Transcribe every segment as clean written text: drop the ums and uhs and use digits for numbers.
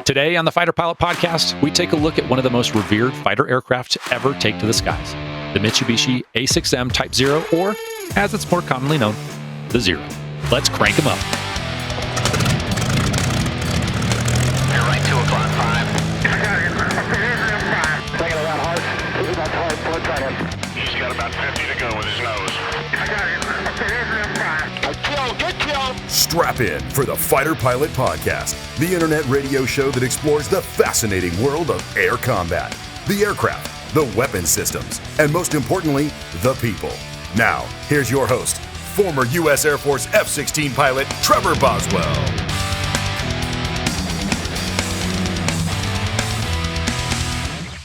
Today on the Fighter Pilot Podcast, we take a look at one of the most revered fighter aircraft to ever take to the skies, the Mitsubishi A6M Type 0, or, as it's more commonly known, the Zero. Let's crank them up. You're right, 2 o'clock, 5. Taking it out hard. That's hard, flood trying. He's got about 50 to go with his nose. Get killed. Strap in for the Fighter Pilot Podcast, the internet radio show that explores the fascinating world of air combat, the aircraft, the weapon systems, and most importantly, the people. Now, here's your host, former U.S. Air Force F-16 pilot Trevor Boswell.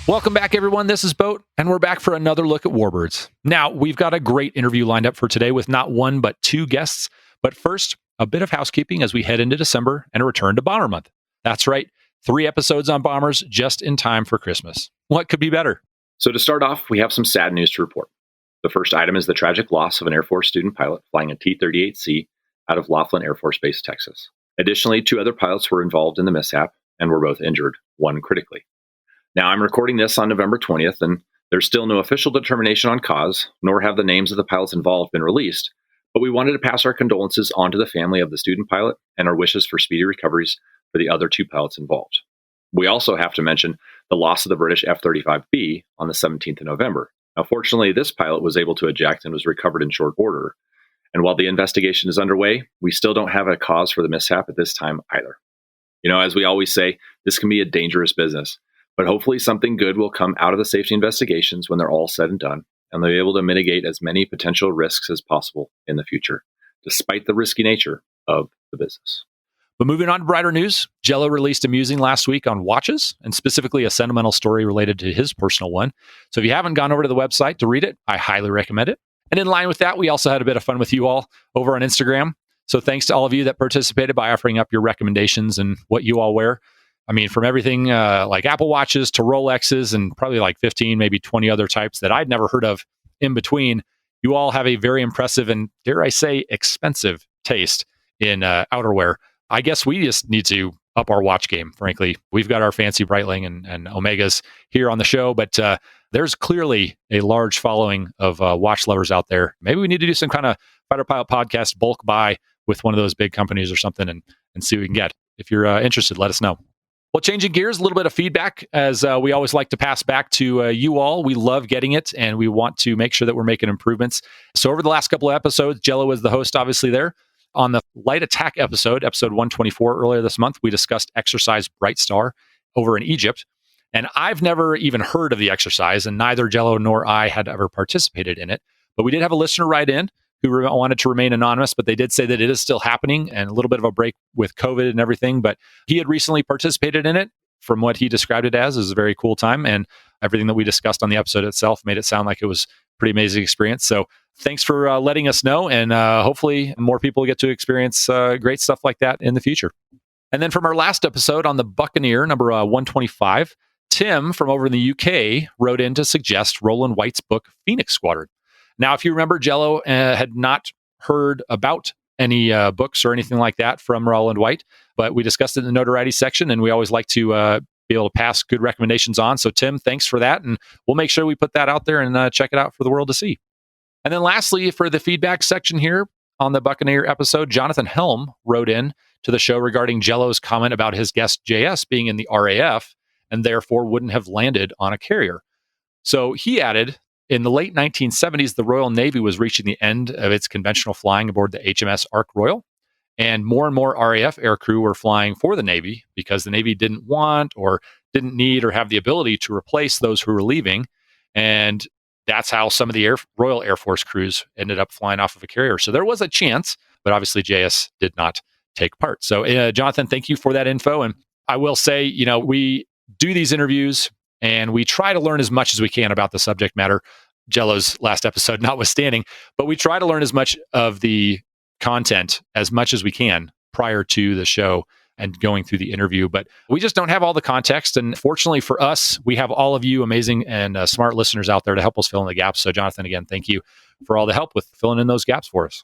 Welcome back, everyone. This is Boat, and we're back for another look at Warbirds. Now, we've got a great interview lined up for today with not one, but two guests. But first, a bit of housekeeping as we head into December and a return to Bomber Month. That's right, 3 episodes on bombers just in time for Christmas. What could be better? So to start off, we have some sad news to report. The first item is the tragic loss of an Air Force student pilot flying a T-38C out of Laughlin Air Force Base, Texas. Additionally, 2 other pilots were involved in the mishap and were both injured, one critically. Now, I'm recording this on November 20th, and there's still no official determination on cause, nor have the names of the pilots involved been released, but we wanted to pass our condolences on to the family of the student pilot and our wishes for speedy recoveries for the other 2 pilots involved. We also have to mention the loss of the British F-35B on the 17th of November. Now, fortunately, this pilot was able to eject and was recovered in short order. And while the investigation is underway, we still don't have a cause for the mishap at this time either. You know, as we always say, this can be a dangerous business, but hopefully something good will come out of the safety investigations when they're all said and done, and they'll be able to mitigate as many potential risks as possible in the future, despite the risky nature of the business. But moving on to brighter news, Jello released a musing last week on watches, and specifically a sentimental story related to his personal one. So if you haven't gone over to the website to read it, I highly recommend it. And in line with that, we also had a bit of fun with you all over on Instagram. So thanks to all of you that participated by offering up your recommendations and what you all wear. I mean, from everything like Apple Watches to Rolexes and probably like 15, maybe 20 other types that I'd never heard of in between, you all have a very impressive and, dare I say, expensive taste in outerwear. I guess we just need to up our watch game, frankly. We've got our fancy Breitling and Omegas here on the show, but there's clearly a large following of watch lovers out there. Maybe we need to do some kind of Fighter Pilot Podcast bulk buy with one of those big companies or something and see what we can get. If you're interested, let us know. Well, changing gears, a little bit of feedback, as we always like to pass back to you all. We love getting it, and we want to make sure that we're making improvements. So over the last couple of episodes, Jello was the host, obviously, there. On the Light Attack episode 124 earlier this month, we discussed Exercise Bright Star over in Egypt. And I've never even heard of the exercise, and neither Jello nor I had ever participated in it. But we did have a listener write in who wanted to remain anonymous, but they did say that it is still happening, and a little bit of a break with COVID and everything. But he had recently participated in it. From what he described it as, it was a very cool time, and everything that we discussed on the episode itself made it sound like it was a pretty amazing experience. So thanks for letting us know, and hopefully more people get to experience great stuff like that in the future. And then from our last episode on the Buccaneer, number 125, Tim from over in the UK wrote in to suggest Roland White's book, Phoenix Squadron. Now, if you remember, Jello had not heard about any books or anything like that from Roland White, but we discussed it in the notoriety section, and we always like to be able to pass good recommendations on. So, Tim, thanks for that, and we'll make sure we put that out there and check it out for the world to see. And then lastly, for the feedback section here on the Buccaneer episode, Jonathan Helm wrote in to the show regarding Jello's comment about his guest JS being in the RAF and therefore wouldn't have landed on a carrier. So he added, in the late 1970s, the Royal Navy was reaching the end of its conventional flying aboard the HMS Ark Royal, and more RAF aircrew were flying for the Navy because the Navy didn't want or didn't need or have the ability to replace those who were leaving. And that's how some of the Royal Air Force crews ended up flying off of a carrier. So there was a chance, but obviously JS did not take part. So Jonathan, thank you for that info. And I will say, you know, we do these interviews and we try to learn as much as we can about the subject matter, Jello's last episode notwithstanding, but we try to learn as much of the content as much as we can prior to the show and going through the interview. But we just don't have all the context. And fortunately for us, we have all of you amazing and smart listeners out there to help us fill in the gaps. So Jonathan, again, thank you for all the help with filling in those gaps for us.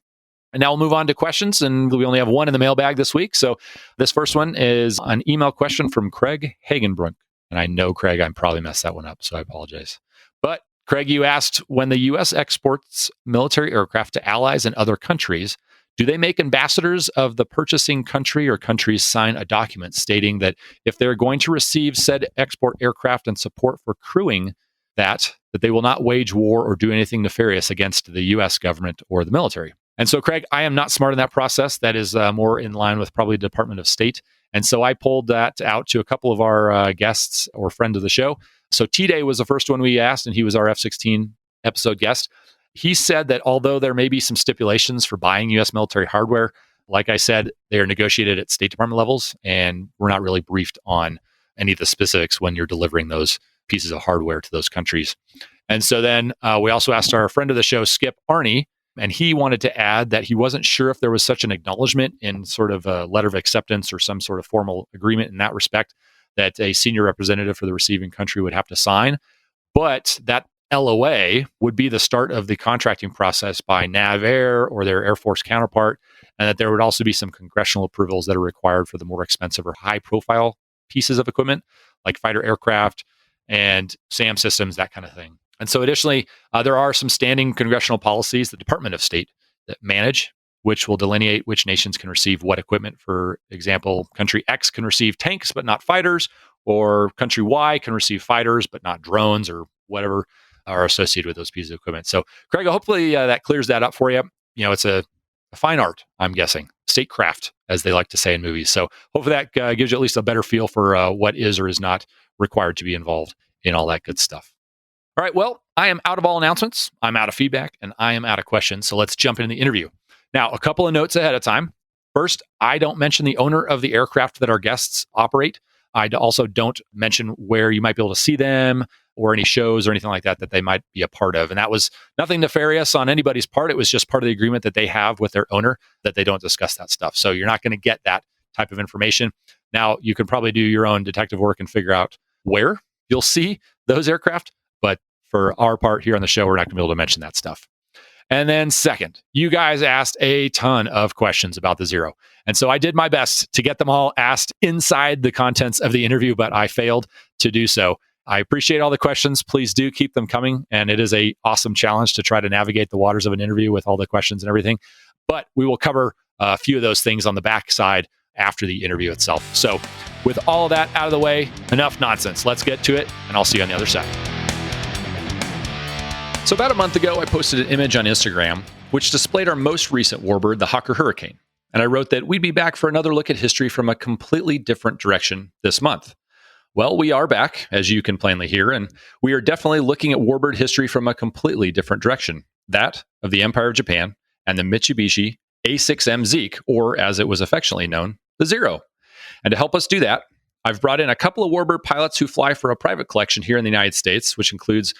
And now we'll move on to questions, and we only have one in the mailbag this week. So this first one is an email question from Craig Hagenbrunk. And I know, Craig, I probably messed that one up, so I apologize. But Craig, you asked, when the U.S. exports military aircraft to allies and other countries, do they make ambassadors of the purchasing country or countries sign a document stating that if they're going to receive said export aircraft and support for crewing that they will not wage war or do anything nefarious against the U.S. government or the military? And so, Craig, I am not smart in that process. That is more in line with probably the Department of State. And so I pulled that out to a couple of our guests or friends of the show. So T-Day was the first one we asked, and he was our F-16 episode guest. He said that although there may be some stipulations for buying U.S. military hardware, like I said, they are negotiated at State Department levels, and we're not really briefed on any of the specifics when you're delivering those pieces of hardware to those countries. And so then we also asked our friend of the show, Skip Arney, and he wanted to add that he wasn't sure if there was such an acknowledgement in sort of a letter of acceptance or some sort of formal agreement in that respect that a senior representative for the receiving country would have to sign. But that LOA would be the start of the contracting process by NAVAIR or their Air Force counterpart, and that there would also be some congressional approvals that are required for the more expensive or high-profile pieces of equipment, like fighter aircraft and SAM systems, that kind of thing. And so additionally, there are some standing congressional policies, the Department of State, that manage, which will delineate which nations can receive what equipment. For example, country X can receive tanks, but not fighters, or country Y can receive fighters, but not drones or whatever are associated with those pieces of equipment. So, Craig, hopefully that clears that up for you. You know, it's a fine art, I'm guessing, statecraft, as they like to say in movies. So hopefully that gives you at least a better feel for what is or is not required to be involved in all that good stuff. All right, well, I am out of all announcements, I'm out of feedback, and I am out of questions. So let's jump into the interview. Now, a couple of notes ahead of time. First, I don't mention the owner of the aircraft that our guests operate. I also don't mention where you might be able to see them or any shows or anything like that they might be a part of. And that was nothing nefarious on anybody's part. It was just part of the agreement that they have with their owner that they don't discuss that stuff. So you're not going to get that type of information. Now, you can probably do your own detective work and figure out where you'll see those aircraft. But for our part here on the show, we're not going to be able to mention that stuff. And then second, you guys asked a ton of questions about the Zero. And so I did my best to get them all asked inside the contents of the interview, but I failed to do so. I appreciate all the questions. Please do keep them coming. And it is an awesome challenge to try to navigate the waters of an interview with all the questions and everything. But we will cover a few of those things on the backside after the interview itself. So with all of that out of the way, enough nonsense. Let's get to it, and I'll see you on the other side. So about a month ago, I posted an image on Instagram, which displayed our most recent Warbird, the Hawker Hurricane. And I wrote that we'd be back for another look at history from a completely different direction this month. Well, we are back, as you can plainly hear, and we are definitely looking at Warbird history from a completely different direction, that of the Empire of Japan and the Mitsubishi A6M Zeke, or as it was affectionately known, the Zero. And to help us do that, I've brought in a couple of Warbird pilots who fly for a private collection here in the United States, which includes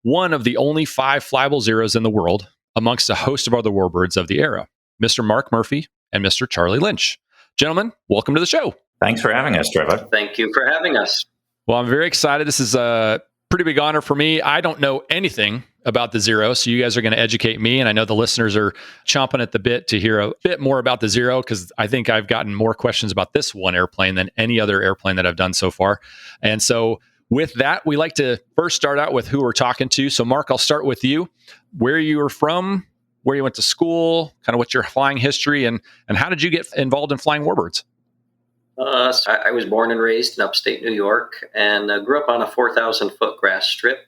one of the only 5 flyable Zeros in the world, amongst a host of other Warbirds of the era, Mr. Mark Murphy and Mr. Charlie Lynch. Gentlemen, welcome to the show. Thanks for having us, Trevor. Thank you for having us. Well, I'm very excited. This is a pretty big honor for me. I don't know anything about the Zero, so you guys are going to educate me, and I know the listeners are chomping at the bit to hear a bit more about the Zero, because I think I've gotten more questions about this one airplane than any other airplane that I've done so far. And so with that, we like to first start out with who we're talking to. So Mark, I'll start with you. Where you were from, where you went to school, kind of what's your flying history, and how did you get involved in flying Warbirds? So I was born and raised in upstate New York and grew up on a 4,000-foot grass strip.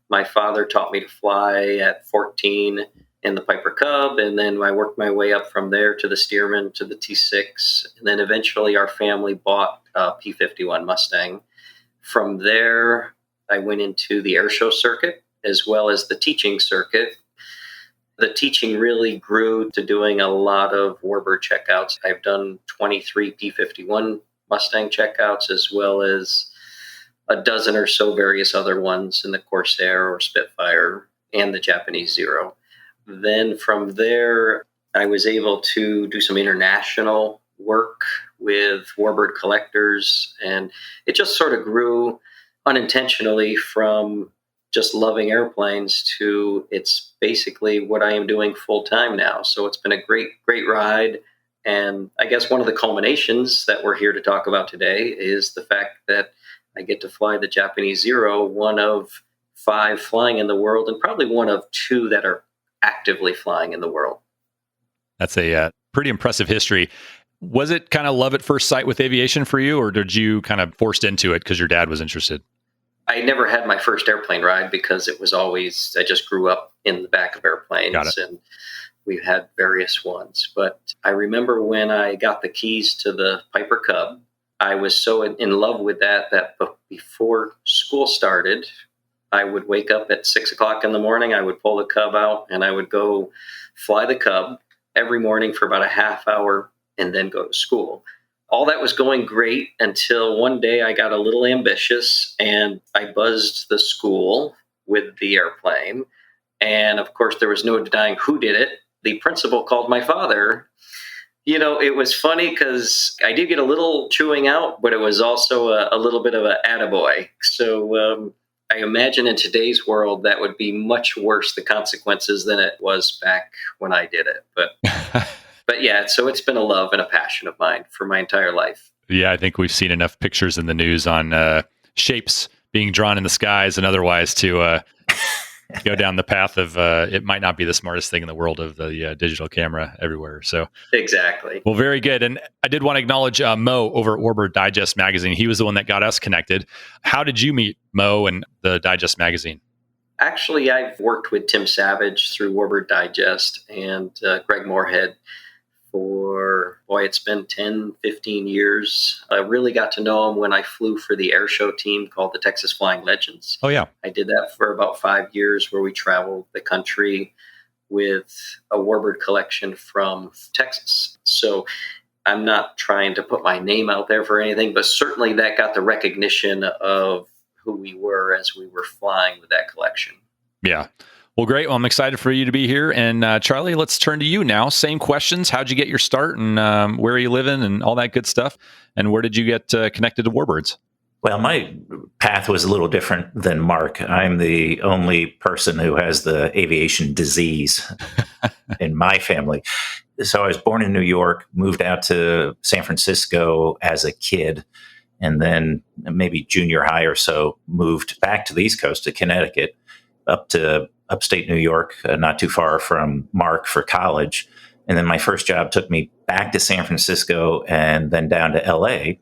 My father taught me to fly at 14 in the Piper Cub, and then I worked my way up from there to the Stearman, to the T6, and then eventually our family bought a P-51 Mustang. From there, I went into the airshow circuit as well as the teaching circuit. The teaching really grew to doing a lot of Warbird checkouts. I've done 23 P-51 Mustang checkouts, as well as a dozen or so various other ones in the Corsair or Spitfire and the Japanese Zero. Then from there, I was able to do some international work with Warbird collectors, and it just sort of grew unintentionally from just loving airplanes to it's basically what I am doing full time now. So it's been a great ride. And I guess one of the culminations that we're here to talk about today is the fact that I get to fly the Japanese Zero, one of 5 flying in the world, and probably one of 2 that are actively flying in the world. That's a pretty impressive history. Was it kind of love at first sight with aviation for you, or did you kind of forced into it because your dad was interested? I never had my first airplane ride because it was always, I just grew up in the back of airplanes and we've had various ones. But I remember when I got the keys to the Piper Cub, I was so in love with that before school started, I would wake up at 6 o'clock in the morning, I would pull the Cub out and I would go fly the Cub every morning for about a half hour and then go to school. All that was going great until one day I got a little ambitious and I buzzed the school with the airplane. And of course, there was no denying who did it. The principal called my father. You know, it was funny because I did get a little chewing out, but it was also a little bit of an attaboy. So I imagine in today's world, that would be much worse, the consequences, than it was back when I did it. But yeah, so it's been a love and a passion of mine for my entire life. Yeah, I think we've seen enough pictures in the news on shapes being drawn in the skies and otherwise to go down the path of it might not be the smartest thing in the world of the digital camera everywhere. So exactly. Well, very good. And I did want to acknowledge Mo over at Warbird Digest Magazine. He was the one that got us connected. How did you meet Mo and the Digest Magazine? Actually, I've worked with Tim Savage through Warbird Digest and Greg Moorhead for, it's been 10, 15 years. I really got to know him when I flew for the air show team called the Texas Flying Legends. Oh, yeah. I did that for about 5 years where we traveled the country with a Warbird collection from Texas. So I'm not trying to put my name out there for anything, but certainly that got the recognition of who we were as we were flying with that collection. Yeah. Well, great. Well, I'm excited for you to be here. And Charlie, let's turn to you now. Same questions. How'd you get your start and where are you living and all that good stuff? And where did you get connected to Warbirds? Well, my path was a little different than Mark. I'm the only person who has the aviation disease in my family. So I was born in New York, moved out to San Francisco as a kid, and then maybe junior high or so, moved back to the East Coast to Connecticut, up to upstate New York, not too far from Mark, for college. And then my first job took me back to San Francisco and then down to LA.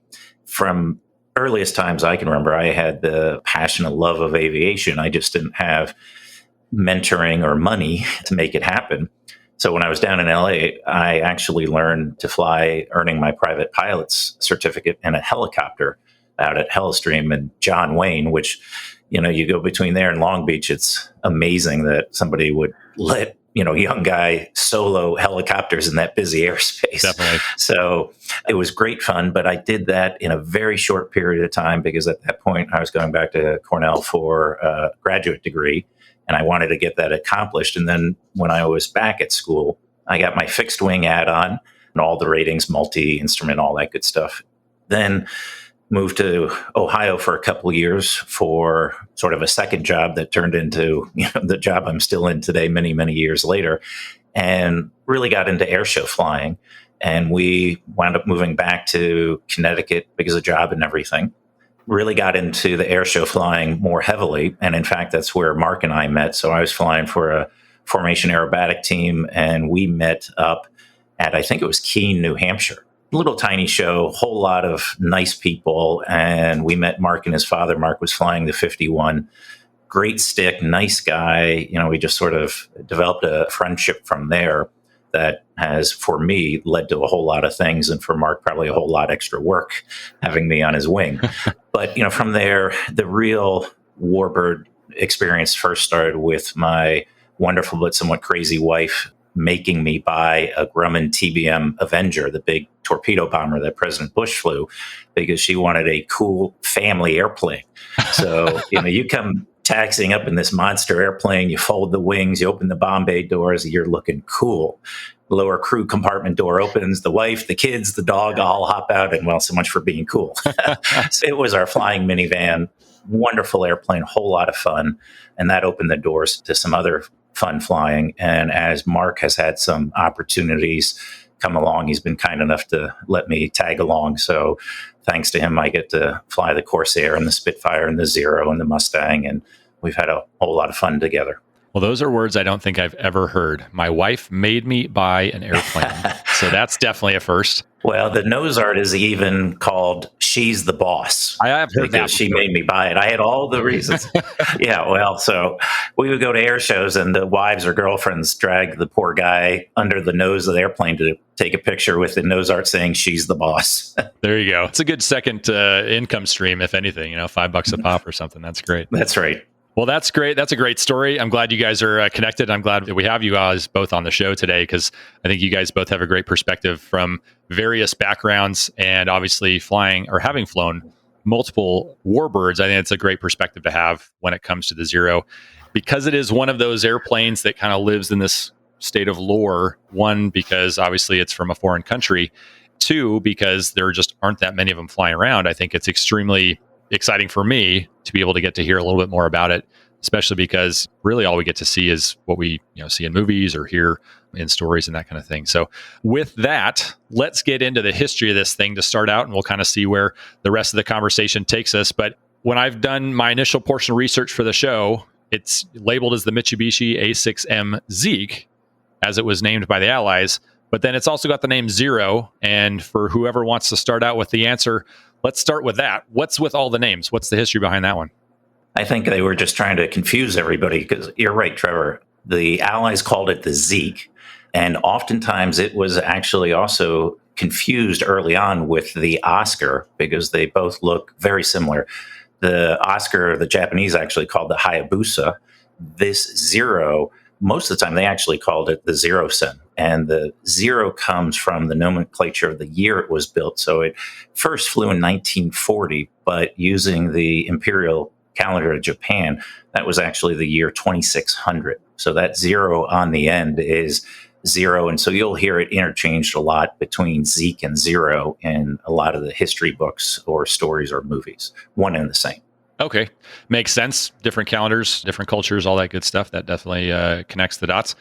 From earliest times I can remember, I had the passion and love of aviation. I just didn't have mentoring or money to make it happen. So when I was down in LA, I actually learned to fly, earning my private pilot's certificate in a helicopter out at Hellstream and John Wayne, which, you know, you go between there and Long Beach. It's amazing that somebody would let, young guy solo helicopters in that busy airspace. Definitely. So it was great fun, but I did that in a very short period of time because at that point I was going back to Cornell for a graduate degree and I wanted to get that accomplished. And then when I was back at school, I got my fixed wing add-on and all the ratings, multi-instrument, all that good stuff. Then moved to Ohio for a couple of years for sort of a second job that turned into the job I'm still in today, many, many years later, and really got into airshow flying. And we wound up moving back to Connecticut because of job and everything. Really got into the airshow flying more heavily. And in fact, that's where Mark and I met. So I was flying for a formation aerobatic team, and we met up at, I think it was Keene, New Hampshire. Little tiny show, whole lot of nice people. And we met Mark and his father. Mark was flying the 51. Great stick, nice guy. We just sort of developed a friendship from there that has, for me, led to a whole lot of things. And for Mark, probably a whole lot extra work having me on his wing. But, from there, the real Warbird experience first started with my wonderful but somewhat crazy wife making me buy a Grumman TBM Avenger, the big torpedo bomber that President Bush flew, because she wanted a cool family airplane. So, you come taxiing up in this monster airplane, you fold the wings, you open the bomb bay doors, you're looking cool. Lower crew compartment door opens, the wife, the kids, the dog all hop out, and well, so much for being cool. So it was our flying minivan. wonderful airplane, a whole lot of fun. And that opened the doors to some other fun flying. And as Mark has had some opportunities come along, he's been kind enough to let me tag along. So thanks to him, I get to fly the Corsair and the Spitfire and the Zero and the Mustang. And we've had a whole lot of fun together. Well, those are words I don't think I've ever heard. My wife made me buy an airplane. So that's definitely a first. Well, the nose art is even called She's the Boss. I have heard that because she made me buy it. I had all the reasons. Yeah, well, so we would go to air shows and the wives or girlfriends drag the poor guy under the nose of the airplane to take a picture with the nose art saying She's the Boss. There you go. It's a good second income stream, if anything, $5 a pop or something. That's great. That's right. Well, that's great. That's a great story. I'm glad you guys are connected. I'm glad that we have you guys both on the show today, because I think you guys both have a great perspective from various backgrounds, and obviously flying or having flown multiple Warbirds. I think it's a great perspective to have when it comes to the Zero, because it is one of those airplanes that kind of lives in this state of lore. One, because obviously it's from a foreign country. Two, because there just aren't that many of them flying around. I think it's extremely exciting for me to be able to get to hear a little bit more about it, especially because really all we get to see is what we see in movies or hear in stories and that kind of thing. So with that, let's get into the history of this thing to start out, and we'll kind of see where the rest of the conversation takes us. But when I've done my initial portion of research for the show, it's labeled as the Mitsubishi A6M Zeke, as it was named by the Allies. But then it's also got the name Zero. And for whoever wants to start out with the answer, let's start with that. What's with all the names? What's the history behind that one? I think they were just trying to confuse everybody, because you're right, Trevor. The Allies called it the Zeke. And oftentimes it was actually also confused early on with the Oscar, because they both look very similar. The Oscar, the Japanese actually called the Hayabusa. This Zero, most of the time they actually called it the Zero-sen. And the Zero comes from the nomenclature of the year it was built. So it first flew in 1940, but using the imperial calendar of Japan, that was actually the year 2600. So that Zero on the end is Zero. And so you'll hear it interchanged a lot between Zeke and Zero in a lot of the history books or stories or movies, one and the same. Okay. Makes sense. Different calendars, different cultures, all that good stuff. That definitely connects the dots.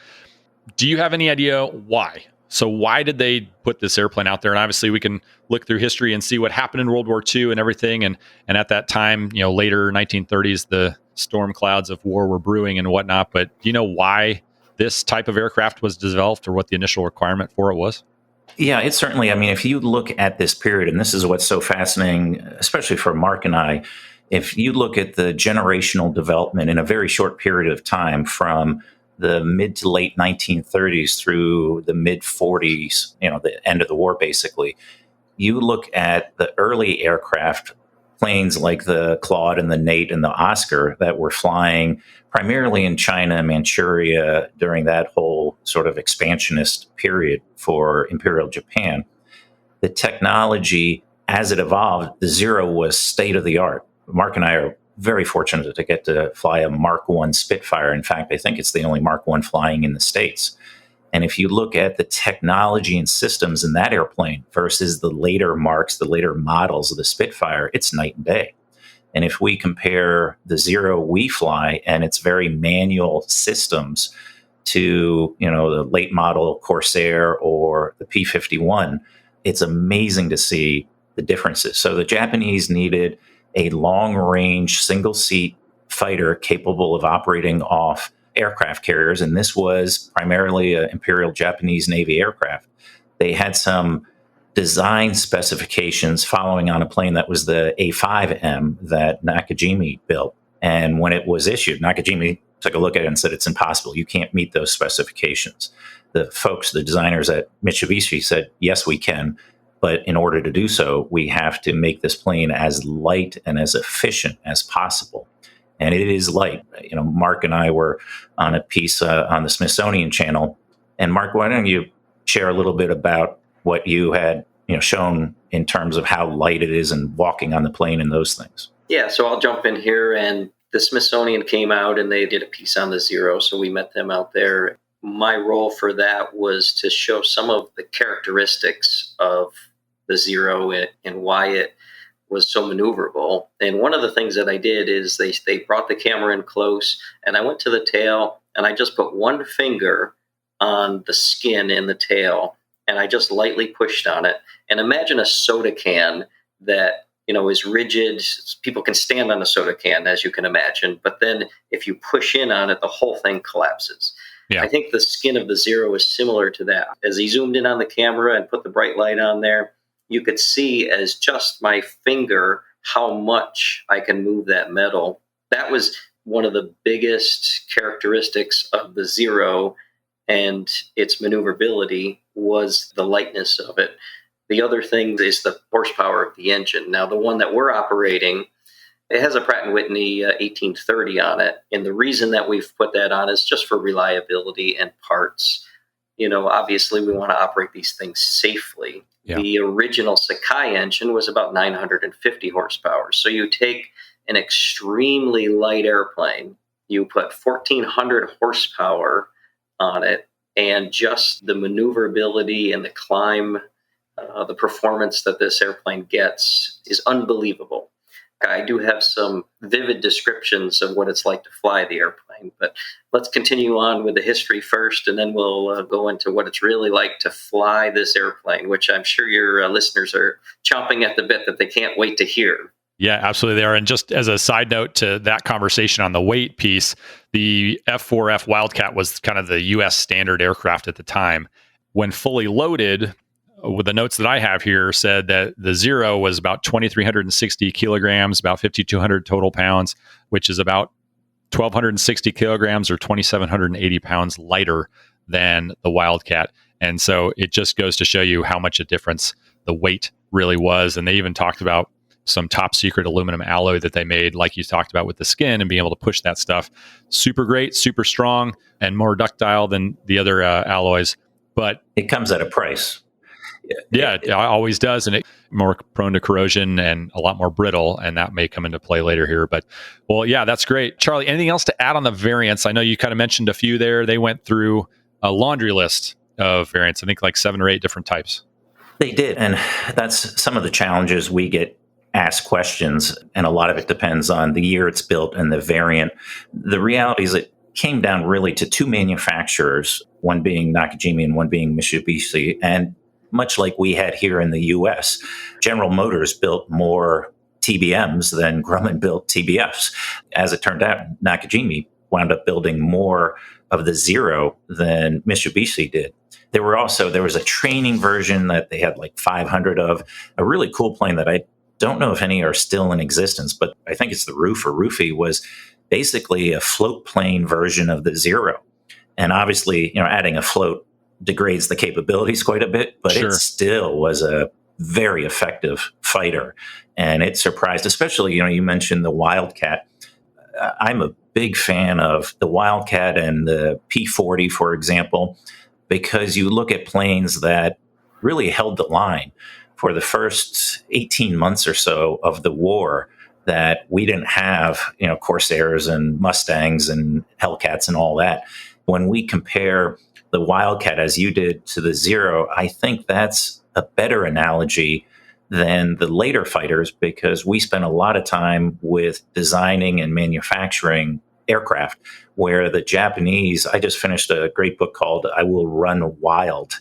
Do you have any idea why? So why did they put this airplane out there? And obviously we can look through history and see what happened in World War II and everything. And at that time, later 1930s, the storm clouds of war were brewing and whatnot. But do you know why this type of aircraft was developed, or what the initial requirement for it was? Yeah, it's certainly, if you look at this period, and this is what's so fascinating, especially for Mark and I, if you look at the generational development in a very short period of time, from the mid to late 1930s through the mid 40s, the end of the war, basically, you look at the early aircraft, planes like the Claude and the Nate and the Oscar that were flying primarily in China and Manchuria during that whole sort of expansionist period for Imperial Japan. The technology, as it evolved, the Zero was state of the art. Mark and I are very fortunate to get to fly a Mark I Spitfire. In fact, I think it's the only Mark I flying in the States. And if you look at the technology and systems in that airplane versus the later Marks, the later models of the Spitfire, it's night and day. And if we compare the Zero we fly and its very manual systems to, the late model Corsair or the P-51, it's amazing to see the differences. So the Japanese needed a long-range, single-seat fighter capable of operating off aircraft carriers, and this was primarily an Imperial Japanese Navy aircraft. They had some design specifications following on a plane that was the A5M that Nakajima built. And when it was issued, Nakajima took a look at it and said, it's impossible. You can't meet those specifications. The folks, the designers at Mitsubishi said, yes, we can. But in order to do so, we have to make this plane as light and as efficient as possible. And it is light. Mark and I were on a piece on the Smithsonian Channel. And Mark, why don't you share a little bit about what you had shown in terms of how light it is and walking on the plane and those things? Yeah, so I'll jump in here. And the Smithsonian came out and they did a piece on the Zero. So we met them out there. My role for that was to show some of the characteristics of the Zero and why it was so maneuverable. And one of the things that I did is they brought the camera in close, and I went to the tail, and I just put one finger on the skin in the tail, and I just lightly pushed on it. And imagine a soda can that is rigid. People can stand on a soda can, as you can imagine, but then if you push in on it, the whole thing collapses. Yeah. I think the skin of the Zero is similar to that. As he zoomed in on the camera and put the bright light on there, you could see as just my finger how much I can move that metal. That was one of the biggest characteristics of the Zero, and its maneuverability was the lightness of it. The other thing is the horsepower of the engine. Now, the one that we're operating, it has a Pratt & Whitney 1830 on it. And the reason that we've put that on is just for reliability and parts. Obviously, we want to operate these things safely. Yeah. The original Sakai engine was about 950 horsepower. So you take an extremely light airplane, you put 1,400 horsepower on it, and just the maneuverability and the climb, the performance that this airplane gets is unbelievable. I do have some vivid descriptions of what it's like to fly the airplane, but let's continue on with the history first, and then we'll go into what it's really like to fly this airplane, which I'm sure your listeners are chomping at the bit that they can't wait to hear. Yeah, absolutely they are. And just as a side note to that conversation on the weight piece, the F4F Wildcat was kind of the U.S. standard aircraft at the time. When fully loaded, with the notes that I have here, said that the Zero was about 2,360 kilograms, about 5,200 total pounds, which is about 1,260 kilograms or 2,780 pounds lighter than the Wildcat. And so it just goes to show you how much a difference the weight really was. And they even talked about some top secret aluminum alloy that they made, like you talked about with the skin, and being able to push that stuff. Super great, super strong, and more ductile than the other alloys. But it comes at a price. Yeah, it always does. And it's more prone to corrosion and a lot more brittle. And that may come into play later here. But, well, yeah, that's great. Charlie, anything else to add on the variants? I know you kind of mentioned a few there. They went through a laundry list of variants, I think like 7 or 8 different types. They did. And that's some of the challenges. We get asked questions, and a lot of it depends on the year it's built and the variant. The reality is it came down really to 2 manufacturers, one being Nakajima and one being Mitsubishi. And much like we had here in the U.S., General Motors built more TBMs than Grumman built TBFs. As it turned out, Nakajima wound up building more of the Zero than Mitsubishi did. There was a training version that they had like 500 of, a really cool plane that I don't know if any are still in existence, but I think it's the Roof or Roofie, was basically a float plane version of the Zero. And obviously, adding a float degrades the capabilities quite a bit, but It still was a very effective fighter. And it surprised, especially, you mentioned the Wildcat. I'm a big fan of the Wildcat and the P-40, for example, because you look at planes that really held the line for the first 18 months or so of the war, that we didn't have, Corsairs and Mustangs and Hellcats and all that. When we compare the Wildcat, as you did, to the Zero, I think that's a better analogy than the later fighters, because we spent a lot of time with designing and manufacturing aircraft, where the Japanese, I just finished a great book called I Will Run Wild.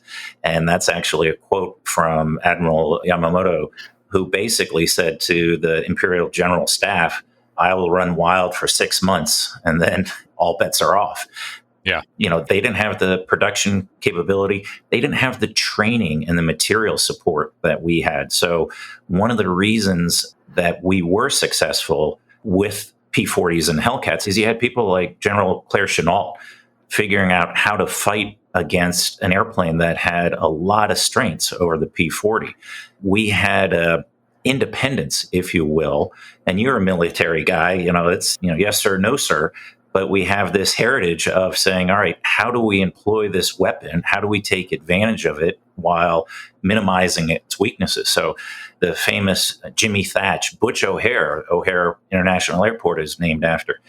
And that's actually a quote from Admiral Yamamoto, who basically said to the Imperial General Staff, I will run wild for 6 months and then all bets are off. Yeah. They didn't have the production capability. They didn't have the training and the material support that we had. So one of the reasons that we were successful with P-40s and Hellcats is you had people like General Claire Chennault figuring out how to fight against an airplane that had a lot of strengths over the P-40. We had independence, if you will, and you're a military guy, it's, yes, sir, no, sir. But we have this heritage of saying, all right, how do we employ this weapon? How do we take advantage of it while minimizing its weaknesses? So the famous Jimmy Thatch, Butch O'Hare International Airport is named after.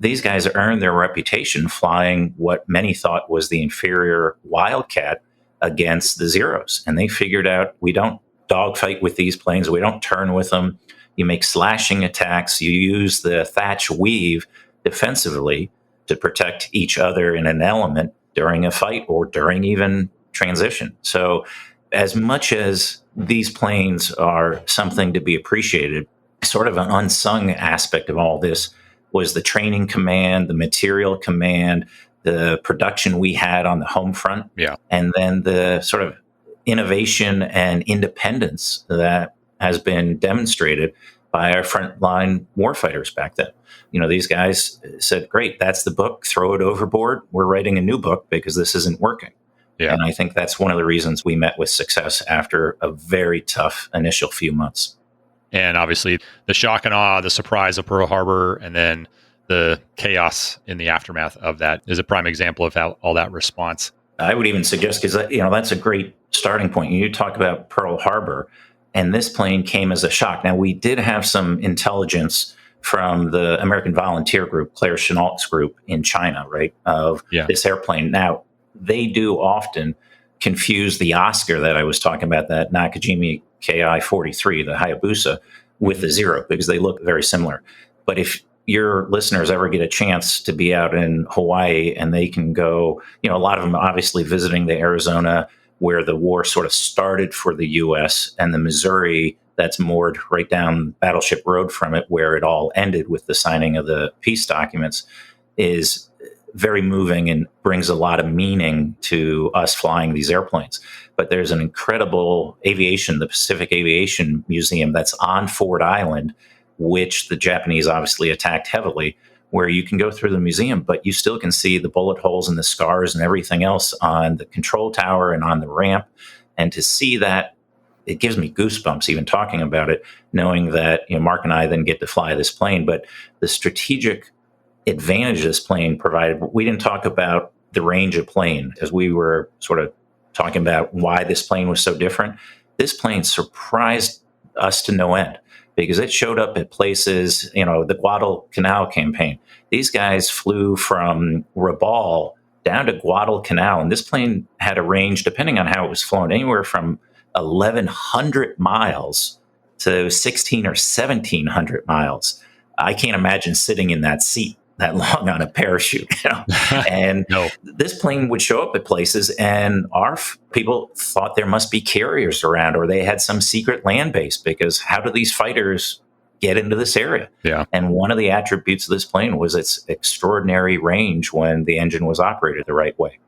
These guys earned their reputation flying what many thought was the inferior Wildcat against the Zeros. And they figured out, we don't dogfight with these planes. We don't turn with them. You make slashing attacks. You use the thatch weave defensively to protect each other in an element during a fight or during even transition. So as much as these planes are something to be appreciated, sort of an unsung aspect of all this was the training command, the material command, the production we had on the home front, and then the sort of innovation and independence that has been demonstrated by our frontline warfighters back then. These guys said, great, that's the book, throw it overboard. We're writing a new book because this isn't working. Yeah. And I think that's one of the reasons we met with success after a very tough initial few months. And obviously the shock and awe, the surprise of Pearl Harbor, and then the chaos in the aftermath of that is a prime example of how all that response. I would even suggest, because that's a great starting point. You talk about Pearl Harbor, and this plane came as a shock. Now, we did have some intelligence from the American Volunteer Group, Claire Chennault's group in China, right, of this airplane. Now, they do often confuse the Oscar that I was talking about, that Nakajima Ki-43, the Hayabusa, with the Zero, because they look very similar. But if your listeners ever get a chance to be out in Hawaii and they can go, a lot of them obviously visiting the Arizona where the war sort of started for the U.S. and the Missouri that's moored right down Battleship Road from it, where it all ended with the signing of the peace documents, is very moving and brings a lot of meaning to us flying these airplanes. But there's an incredible the Pacific Aviation Museum that's on Ford Island, which the Japanese obviously attacked heavily, where you can go through the museum, but you still can see the bullet holes and the scars and everything else on the control tower and on the ramp. And to see that, it gives me goosebumps even talking about it, knowing that Mark and I then get to fly this plane. But the strategic advantage this plane provided, we didn't talk about the range of plane as we were sort of talking about why this plane was so different. This plane surprised us to no end, because it showed up at places, the Guadalcanal campaign. These guys flew from Rabaul down to Guadalcanal, and this plane had a range, depending on how it was flown, anywhere from 1,100 miles to 1,600 or 1,700 miles. I can't imagine sitting in that seat that long on a parachute. And this plane would show up at places, and our people thought there must be carriers around, or they had some secret land base, because how do these fighters get into this area? And one of the attributes of this plane was its extraordinary range when the engine was operated the right way.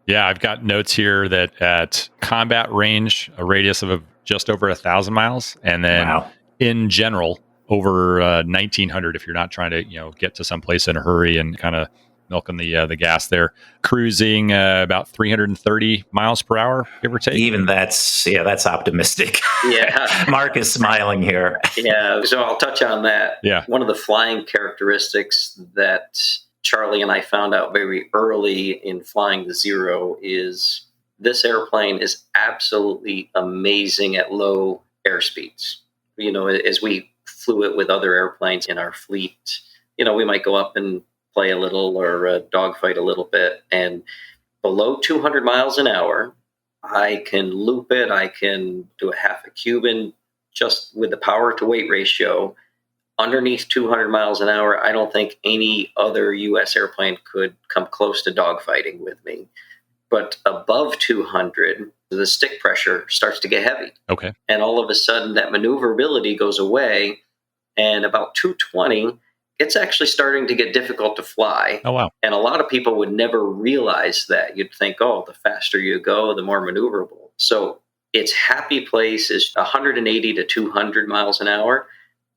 Yeah, I've got notes here that at combat range, a radius of just over 1,000 miles, and then in general, over 1,900 if you're not trying to get to someplace in a hurry and kind of milking the gas there. Cruising about 330 miles per hour, give or take. Even that's optimistic. Yeah. Mark is smiling here. Yeah, so I'll touch on that. Yeah. One of the flying characteristics that Charlie and I found out very early in flying the Zero is this airplane is absolutely amazing at low airspeeds. As we flew it with other airplanes in our fleet, we might go up and play a little or dogfight a little bit. And below 200 miles an hour, I can loop it. I can do a half a Cuban just with the power to weight ratio. Underneath 200 miles an hour, I don't think any other U.S. airplane could come close to dogfighting with me. But above 200, the stick pressure starts to get heavy. Okay. And all of a sudden, that maneuverability goes away. And about 220, it's actually starting to get difficult to fly. Oh, wow. And a lot of people would never realize that. You'd think, the faster you go, the more maneuverable. So its happy place is 180 to 200 miles an hour.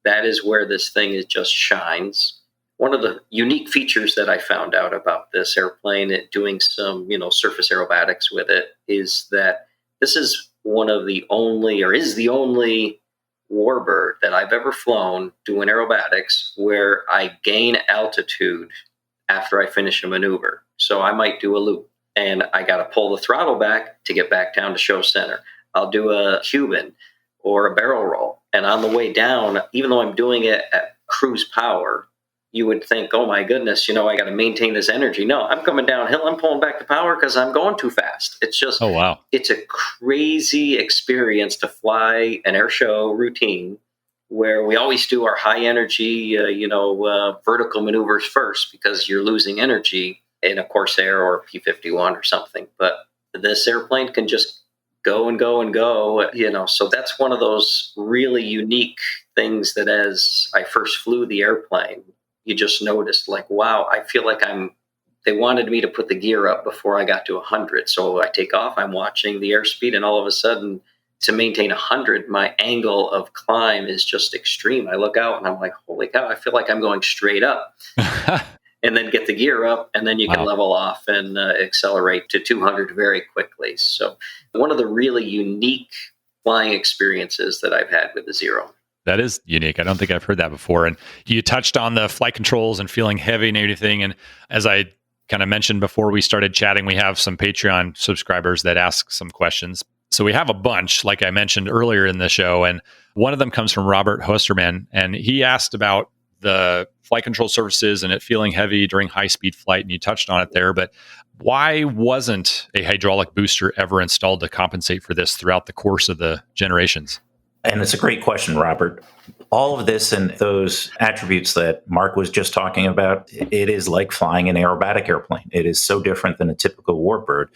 That is where this thing just shines. One of the unique features that I found out about this airplane, doing some, surface aerobatics with it, is that this is the only Warbird that I've ever flown doing aerobatics where I gain altitude after I finish a maneuver. So I might do a loop, and I got to pull the throttle back to get back down to show center. I'll do a Cuban or a barrel roll. And on the way down, even though I'm doing it at cruise power, you would think, oh my goodness, I got to maintain this energy. No, I'm coming downhill. I'm pulling back the power because I'm going too fast. It's just, oh wow, it's a crazy experience to fly an air show routine where we always do our high energy, vertical maneuvers first because you're losing energy in a Corsair or a P-51 or something. But this airplane can just go and go and go, so that's one of those really unique things that as I first flew the airplane, you just noticed like, wow, I feel like they wanted me to put the gear up before I got to 100. So I take off, I'm watching the airspeed, and all of a sudden, to maintain 100, my angle of climb is just extreme. I look out and I'm like, holy cow, I feel like I'm going straight up. And then get the gear up, and then you can level off and accelerate to 200 very quickly. So one of the really unique flying experiences that I've had with the Zero. That is unique. I don't think I've heard that before. And you touched on the flight controls and feeling heavy and everything. And as I kind of mentioned before we started chatting, we have some Patreon subscribers that ask some questions. So we have a bunch, like I mentioned earlier in the show. And one of them comes from Robert Hosterman. And he asked about the flight control surfaces and it feeling heavy during high-speed flight, and you touched on it there, but why wasn't a hydraulic booster ever installed to compensate for this throughout the course of the generations? And it's a great question, Robert. All of this and those attributes that Mark was just talking about, it is like flying an aerobatic airplane. It is so different than a typical Warbird.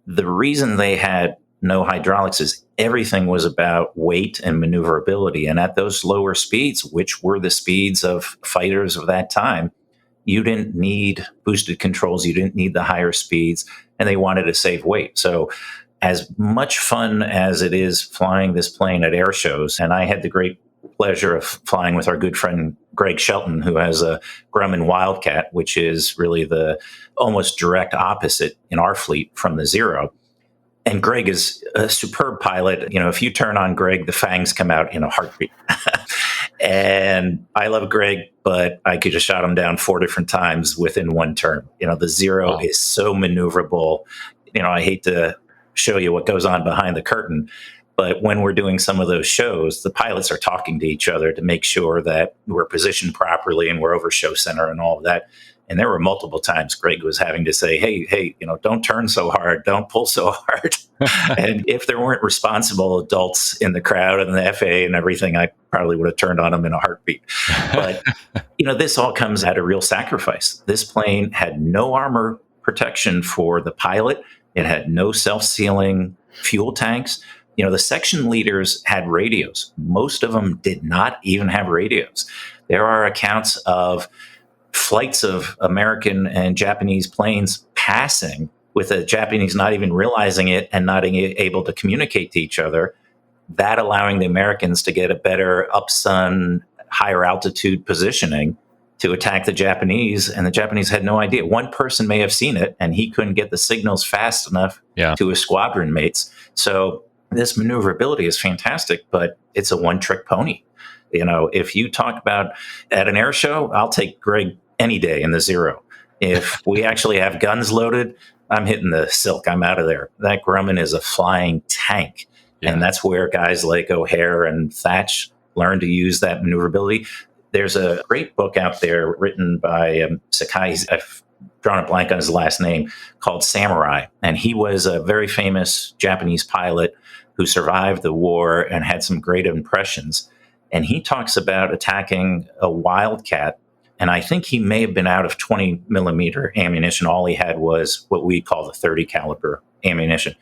The reason they had no hydraulics is everything was about weight and maneuverability. And at those lower speeds, which were the speeds of fighters of that time, you didn't need boosted controls. You didn't need the higher speeds, and they wanted to save weight. So as much fun as it is flying this plane at air shows, and I had the great pleasure of flying with our good friend Greg Shelton, who has a Grumman Wildcat, which is really the almost direct opposite in our fleet from the Zero. And Greg is a superb pilot. If you turn on Greg, the fangs come out in a heartbeat. And I love Greg, but I could have shot him down 4 different times within one turn. The Zero is so maneuverable. I hate to show you what goes on behind the curtain, but when we're doing some of those shows, the pilots are talking to each other to make sure that we're positioned properly and we're over show center and all of that. And there were multiple times Greg was having to say, hey, don't turn so hard, don't pull so hard. And if there weren't responsible adults in the crowd and the FAA and everything, I probably would have turned on them in a heartbeat. But, this all comes at a real sacrifice. This plane had no armor protection for the pilot. It had no self-sealing fuel tanks. The section leaders had radios. Most of them did not even have radios. There are accounts of flights of American and Japanese planes passing with the Japanese not even realizing it and not able to communicate to each other, that allowing the Americans to get a better up-sun, higher altitude positioning to attack the Japanese, and the Japanese had no idea. One person may have seen it, and he couldn't get the signals fast enough to his squadron mates. So this maneuverability is fantastic, but it's a one-trick pony. If you talk about at an air show, I'll take Greg any day in the Zero. If we actually have guns loaded, I'm hitting the silk. I'm out of there. That Grumman is a flying tank. Yeah. And that's where guys like O'Hare and Thatch learn to use that maneuverability. There's a great book out there written by Sakai. I've drawn a blank on his last name, called Samurai. And he was a very famous Japanese pilot who survived the war and had some great impressions. And he talks about attacking a Wildcat. And I think he may have been out of 20 millimeter ammunition. All he had was what we call the 30 caliber ammunition.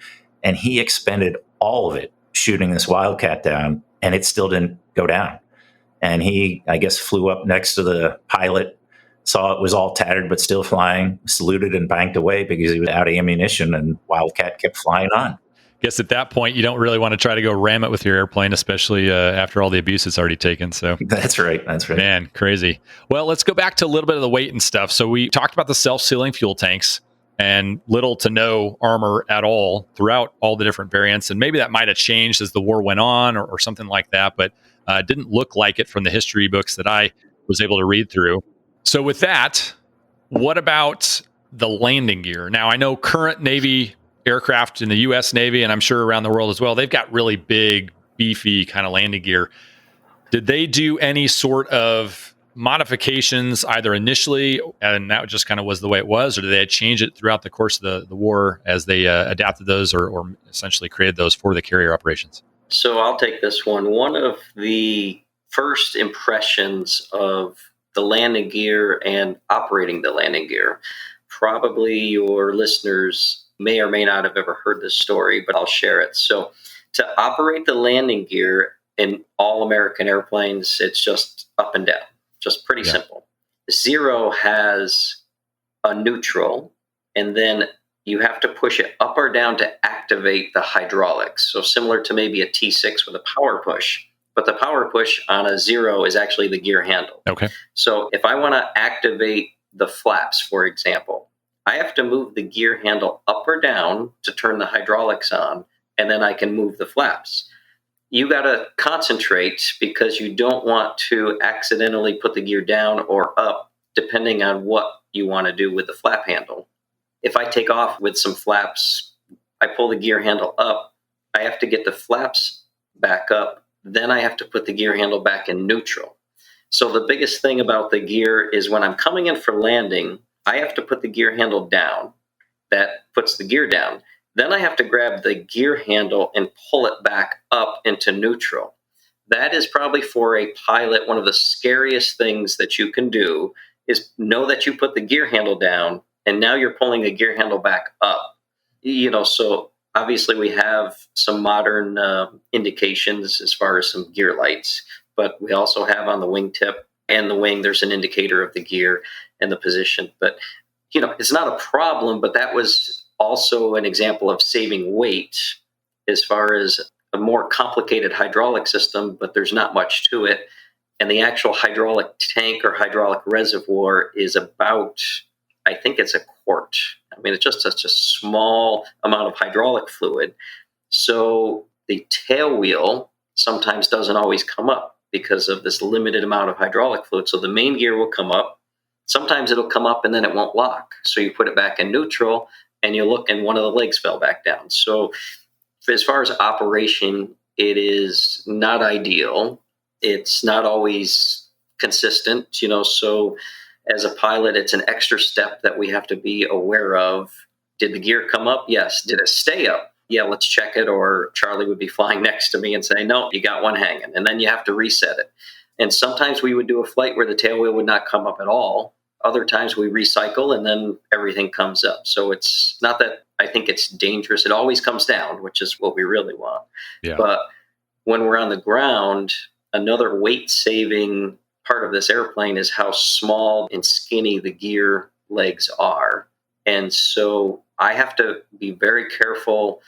And he expended all of it shooting this Wildcat down, and it still didn't go down. And he, I guess, flew up next to the pilot, saw it was all tattered but still flying, saluted and banked away because he was out of ammunition, and Wildcat kept flying on. Guess at that point, you don't really want to try to go ram it with your airplane, especially after all the abuse it's already taken. So That's right. Man, crazy. Well, let's go back to a little bit of the weight and stuff. So we talked about the self-sealing fuel tanks and little to no armor at all throughout all the different variants. And maybe that might have changed as the war went on or something like that, but it didn't look like it from the history books that I was able to read through. So with that, what about the landing gear? Now, I know current Navy aircraft in the U.S. Navy, and I'm sure around the world as well, they've got really big, beefy kind of landing gear. Did they do any sort of modifications either initially, and that just kind of was the way it was, or did they change it throughout the course of the war as they adapted those or essentially created those for the carrier operations? So I'll take this one. One of the first impressions of the landing gear and operating the landing gear. Probably your listeners may or may not have ever heard this story, but I'll share it. So to operate the landing gear in all American airplanes, it's just up and down, just pretty simple. Zero has a neutral, and then you have to push it up or down to activate the hydraulics. So similar to maybe a T6 with a power push, but the power push on a zero is actually the gear handle. Okay. So if I want to activate the flaps, for example, I have to move the gear handle up or down to turn the hydraulics on, and then I can move the flaps. You got to concentrate because you don't want to accidentally put the gear down or up, depending on what you want to do with the flap handle. If I take off with some flaps, I pull the gear handle up, I have to get the flaps back up, then I have to put the gear handle back in neutral. So the biggest thing about the gear is when I'm coming in for landing, I have to put the gear handle down. That puts the gear down. Then I have to grab the gear handle and pull it back up into neutral. That is probably for a pilot, one of the scariest things that you can do is know that you put the gear handle down and now you're pulling the gear handle back up. So obviously we have some modern indications as far as some gear lights, but we also have on the wingtip and the wing, there's an indicator of the gear and the position. But, it's not a problem, but that was also an example of saving weight as far as a more complicated hydraulic system, but there's not much to it. And the actual hydraulic tank or hydraulic reservoir is about, I think it's a quart. I mean, it's just such a small amount of hydraulic fluid. So the tail wheel sometimes doesn't always come up because of this limited amount of hydraulic fluid. So the main gear will come up. Sometimes it'll come up and then it won't lock. So you put it back in neutral and you look and one of the legs fell back down. So as far as operation, it is not ideal. It's not always consistent, so as a pilot, it's an extra step that we have to be aware of. Did the gear come up? Yes. Did it stay up? Yeah, let's check it. Or Charlie would be flying next to me and say, no, you got one hanging. And then you have to reset it. And sometimes we would do a flight where the tail wheel would not come up at all. Other times we recycle and then everything comes up. So it's not that I think it's dangerous. It always comes down, which is what we really want. Yeah. But when we're on the ground, another weight-saving part of this airplane is how small and skinny the gear legs are. And so I have to be very careful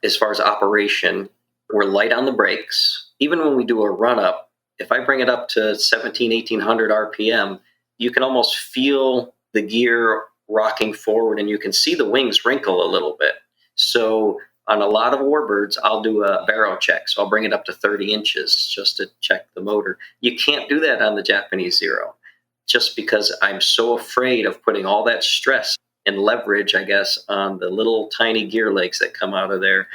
as far as operation. We're light on the brakes. Even when we do a run-up, if I bring it up to 1800 RPM, you can almost feel the gear rocking forward and you can see the wings wrinkle a little bit. So on a lot of Warbirds, I'll do a baro check. So I'll bring it up to 30 inches just to check the motor. You can't do that on the Japanese Zero just because I'm so afraid of putting all that stress and leverage, I guess, on the little tiny gear legs that come out of there.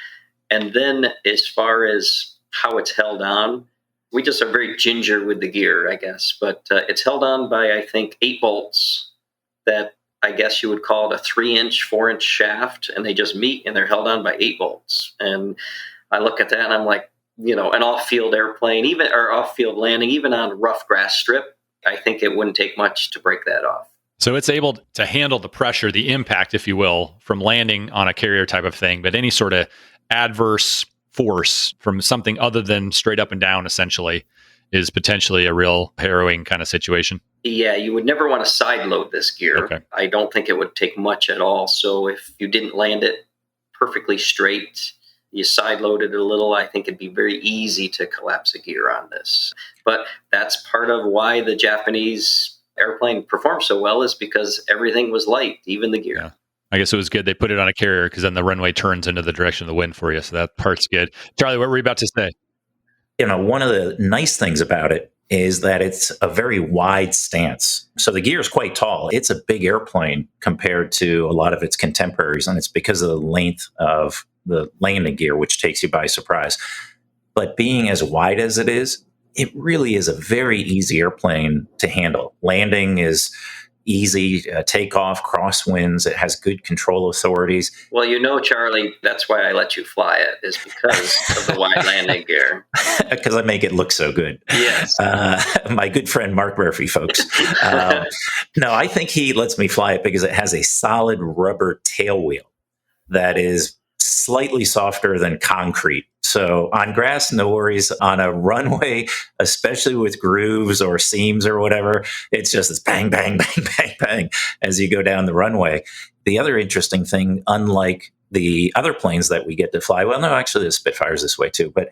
And then as far as how it's held on, we just are very ginger with the gear, I guess. But it's held on by, I think, 8 bolts that I guess you would call it a 3-inch, 4-inch shaft, and they just meet and they're held on by 8 bolts. And I look at that and I'm like, an off-field airplane, or off-field landing, even on rough grass strip, I think it wouldn't take much to break that off. So it's able to handle the pressure, the impact, if you will, from landing on a carrier type of thing, but any sort of adverse force from something other than straight up and down, essentially, is potentially a real harrowing kind of situation. Yeah, you would never want to side load this gear. Okay. I don't think it would take much at all. So if you didn't land it perfectly straight, you side loaded it a little, I think it'd be very easy to collapse a gear on this. But that's part of why the Japanese airplane performed so well, is because everything was light, even the gear. Yeah. I guess it was good they put it on a carrier because then the runway turns into the direction of the wind for you. So that part's good. Charlie, what were you about to say? One of the nice things about it is that it's a very wide stance. So the gear is quite tall. It's a big airplane compared to a lot of its contemporaries, and it's because of the length of the landing gear, which takes you by surprise. But being as wide as it is, it really is a very easy airplane to handle. Landing is, easy takeoff, crosswinds. It has good control authorities. Well, Charlie, that's why I let you fly it, is because of the wide landing gear. Because I make it look so good. Yes. My good friend Mark Murphy, folks. No, I think he lets me fly it because it has a solid rubber tail wheel that is slightly softer than concrete. So on grass, no worries. On a runway, especially with grooves or seams or whatever, it's just this bang, bang, bang, bang, bang as you go down the runway. The other interesting thing, unlike the other planes that we get to fly, well, no, actually the Spitfire's this way too, but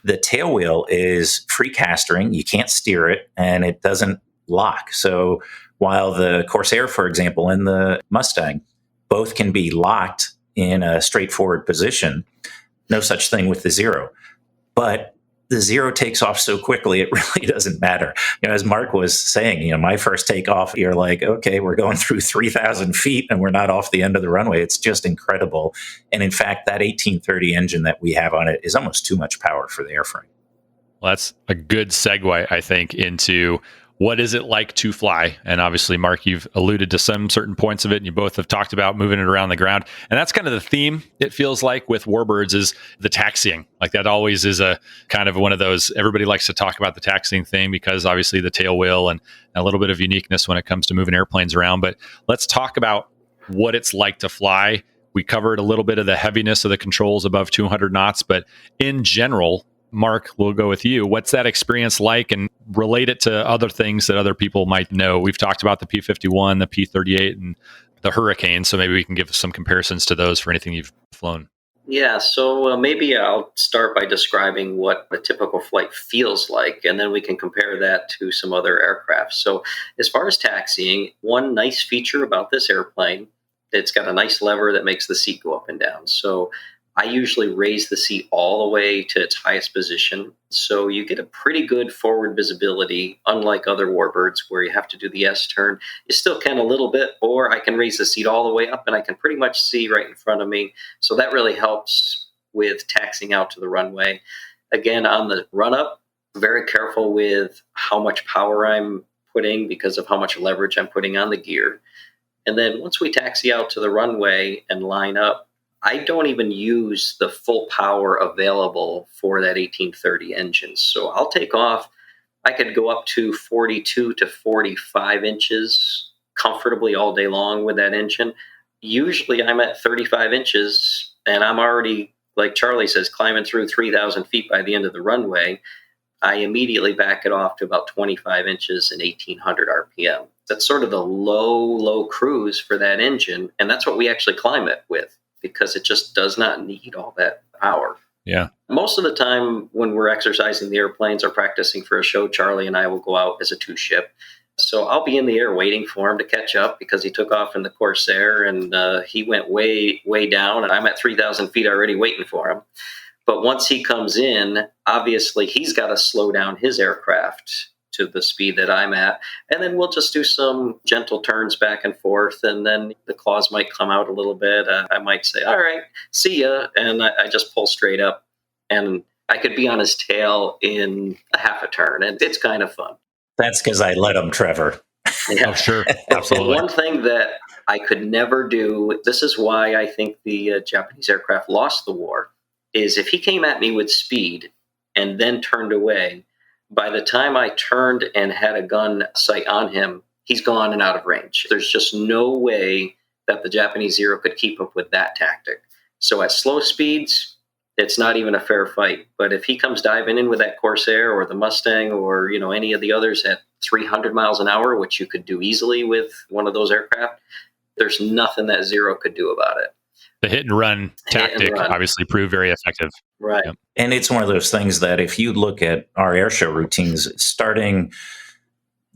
the tail wheel is free castering. You can't steer it and it doesn't lock. So while the Corsair, for example, and the Mustang both can be locked in a straightforward position, no such thing with the Zero. But the Zero takes off so quickly, it really doesn't matter. As Mark was saying, my first takeoff, you're like, okay, we're going through 3,000 feet and we're not off the end of the runway. It's just incredible. And in fact, that 1830 engine that we have on it is almost too much power for the airframe. Well, that's a good segue, I think, into what is it like to fly? And obviously, Mark, you've alluded to some certain points of it, and you both have talked about moving it around the ground. And that's kind of the theme, it feels like, with Warbirds is the taxiing. Like that always is a kind of one of those, everybody likes to talk about the taxiing thing because obviously the tail wheel and a little bit of uniqueness when it comes to moving airplanes around. But let's talk about what it's like to fly. We covered a little bit of the heaviness of the controls above 200 knots, but in general, Mark, we'll go with you. What's that experience like, and relate it to other things that other people might know? We've talked about the P-51, the P-38, and the Hurricane, so maybe we can give some comparisons to those for anything you've flown. Yeah, so maybe I'll start by describing what a typical flight feels like, and then we can compare that to some other aircraft. So as far as taxiing, one nice feature about this airplane, it's got a nice lever that makes the seat go up and down. So I usually raise the seat all the way to its highest position. So you get a pretty good forward visibility, unlike other Warbirds where you have to do the S-turn. You still can a little bit, or I can raise the seat all the way up and I can pretty much see right in front of me. So that really helps with taxiing out to the runway. Again, on the run-up, very careful with how much power I'm putting because of how much leverage I'm putting on the gear. And then once we taxi out to the runway and line up, I don't even use the full power available for that 1830 engine. So I'll take off. I could go up to 42 to 45 inches comfortably all day long with that engine. Usually I'm at 35 inches and I'm already, like Charlie says, climbing through 3,000 feet by the end of the runway. I immediately back it off to about 25 inches and 1,800 RPM. That's sort of the low cruise for that engine. And that's what we actually climb it with, because it just does not need all that power. Yeah. Most of the time when we're exercising the airplanes or practicing for a show, Charlie and I will go out as a two-ship. So I'll be in the air waiting for him to catch up because he took off in the Corsair and he went way down and I'm at 3,000 feet already waiting for him. But once he comes in, obviously he's got to slow down his aircraft to the speed that I'm at. And then we'll just do some gentle turns back and forth. And then the claws might come out a little bit. I might say, all right, see ya. And I just pull straight up. And I could be on his tail in a half a turn. And it's kind of fun. That's because I let him, Trevor. Yeah. Oh, sure. Absolutely. One thing that I could never do, this is why I think the Japanese aircraft lost the war, is if he came at me with speed and then turned away, by the time I turned and had a gun sight on him, he's gone and out of range. There's just no way that the Japanese Zero could keep up with that tactic. So at slow speeds, it's not even a fair fight. But if he comes diving in with that Corsair or the Mustang or any of the others at 300 miles an hour, which you could do easily with one of those aircraft, there's nothing that Zero could do about it. The hit and run tactic obviously proved very effective. Right. Yep. And it's one of those things that if you look at our airshow routines, starting,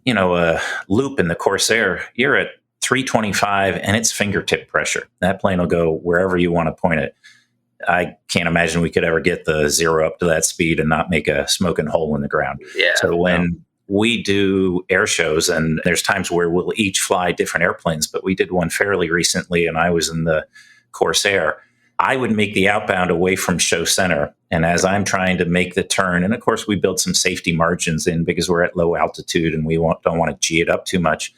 a loop in the Corsair, you're at 325 and it's fingertip pressure. That plane will go wherever you want to point it. I can't imagine we could ever get the Zero up to that speed and not make a smoking hole in the ground. Yeah. So when we do air shows, and there's times where we'll each fly different airplanes, but we did one fairly recently and I was in the Corsair, I would make the outbound away from show center. And as I'm trying to make the turn, and of course we build some safety margins in because we're at low altitude and we don't want to G it up too much.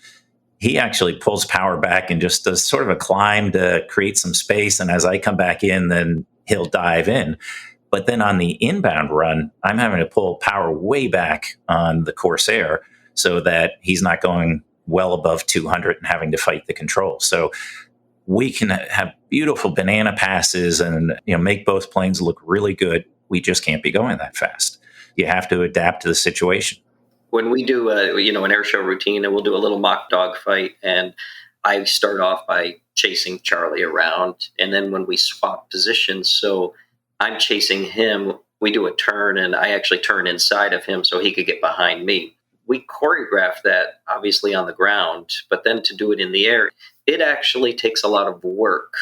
he actually pulls power back and just does sort of a climb to create some space. And as I come back in, then he'll dive in. But then on the inbound run, I'm having to pull power way back on the Corsair so that he's not going well above 200 and having to fight the control. So we can have beautiful banana passes and make both planes look really good. We just can't be going that fast. You have to adapt to the situation. When we do an air show routine, and we'll do a little mock dog fight, and I start off by chasing Charlie around, and then when we swap positions, so I'm chasing him, we do a turn, and I actually turn inside of him so he could get behind me. We choreograph that obviously on the ground, but then to do it in the air, it actually takes a lot of work.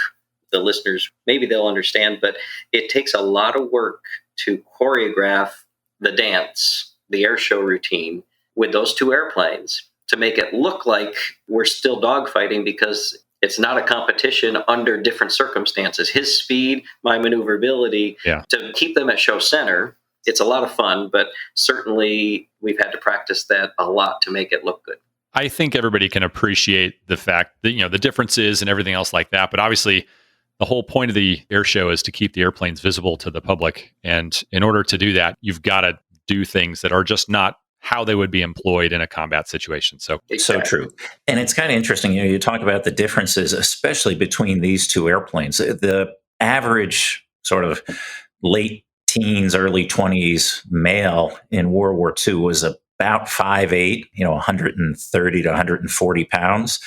The listeners, maybe they'll understand, but it takes a lot of work to choreograph the dance, the air show routine with those two airplanes to make it look like we're still dogfighting, because it's not a competition under different circumstances. His speed, my maneuverability, to keep them at show center. It's a lot of fun, but certainly we've had to practice that a lot to make it look good. I think everybody can appreciate the fact that, the differences and everything else like that. But obviously, the whole point of the air show is to keep the airplanes visible to the public. And in order to do that, you've got to do things that are just not how they would be employed in a combat situation. So true. And it's kind of interesting. You talk about the differences, especially between these two airplanes. The average sort of late teens, early 20s male in World War II was about 5'8", 130 to 140 pounds.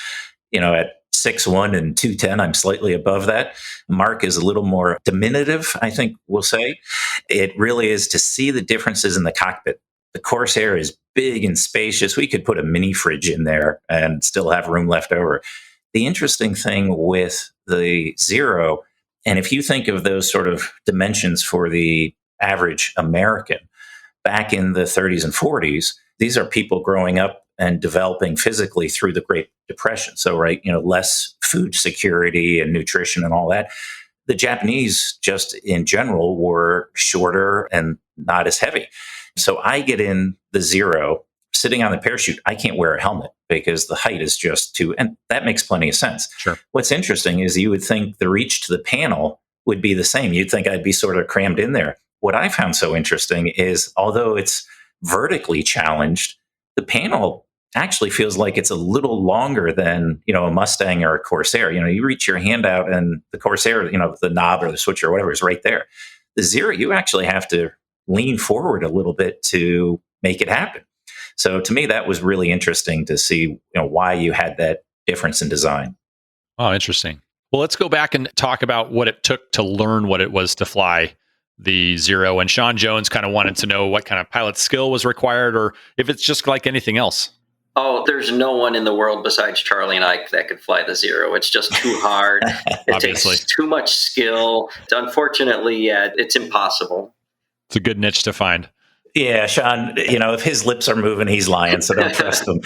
At 6'1" and 210, I'm slightly above that. Mark is a little more diminutive, I think we'll say. It really is to see the differences in the cockpit. The Corsair is big and spacious. We could put a mini fridge in there and still have room left over. The interesting thing with the Zero, and if you think of those sort of dimensions for the average American, back in the 30s and 40s, these are people growing up and developing physically through the Great Depression. So, less food security and nutrition and all that. The Japanese, just in general, were shorter and not as heavy. So I get in the Zero, sitting on the parachute. I can't wear a helmet because the height is just too, and that makes plenty of sense. Sure. What's interesting is you would think the reach to the panel would be the same. You'd think I'd be sort of crammed in there. What I found so interesting is, although it's vertically challenged, the panel actually feels like it's a little longer than, a Mustang or a Corsair. You reach your hand out and the Corsair, the knob or the switch or whatever is right there. The Zero, you actually have to lean forward a little bit to make it happen. So to me, that was really interesting to see, why you had that difference in design. Oh, interesting. Well, let's go back and talk about what it took to learn what it was to fly the Zero. And Sean Jones kind of wanted to know what kind of pilot skill was required, or if it's just like anything else. Oh, there's no one in the world besides Charlie and I that could fly the Zero. It's just too hard. It takes too much skill. Unfortunately, it's impossible. It's a good niche to find. Yeah, Sean, if his lips are moving, he's lying, so don't trust him.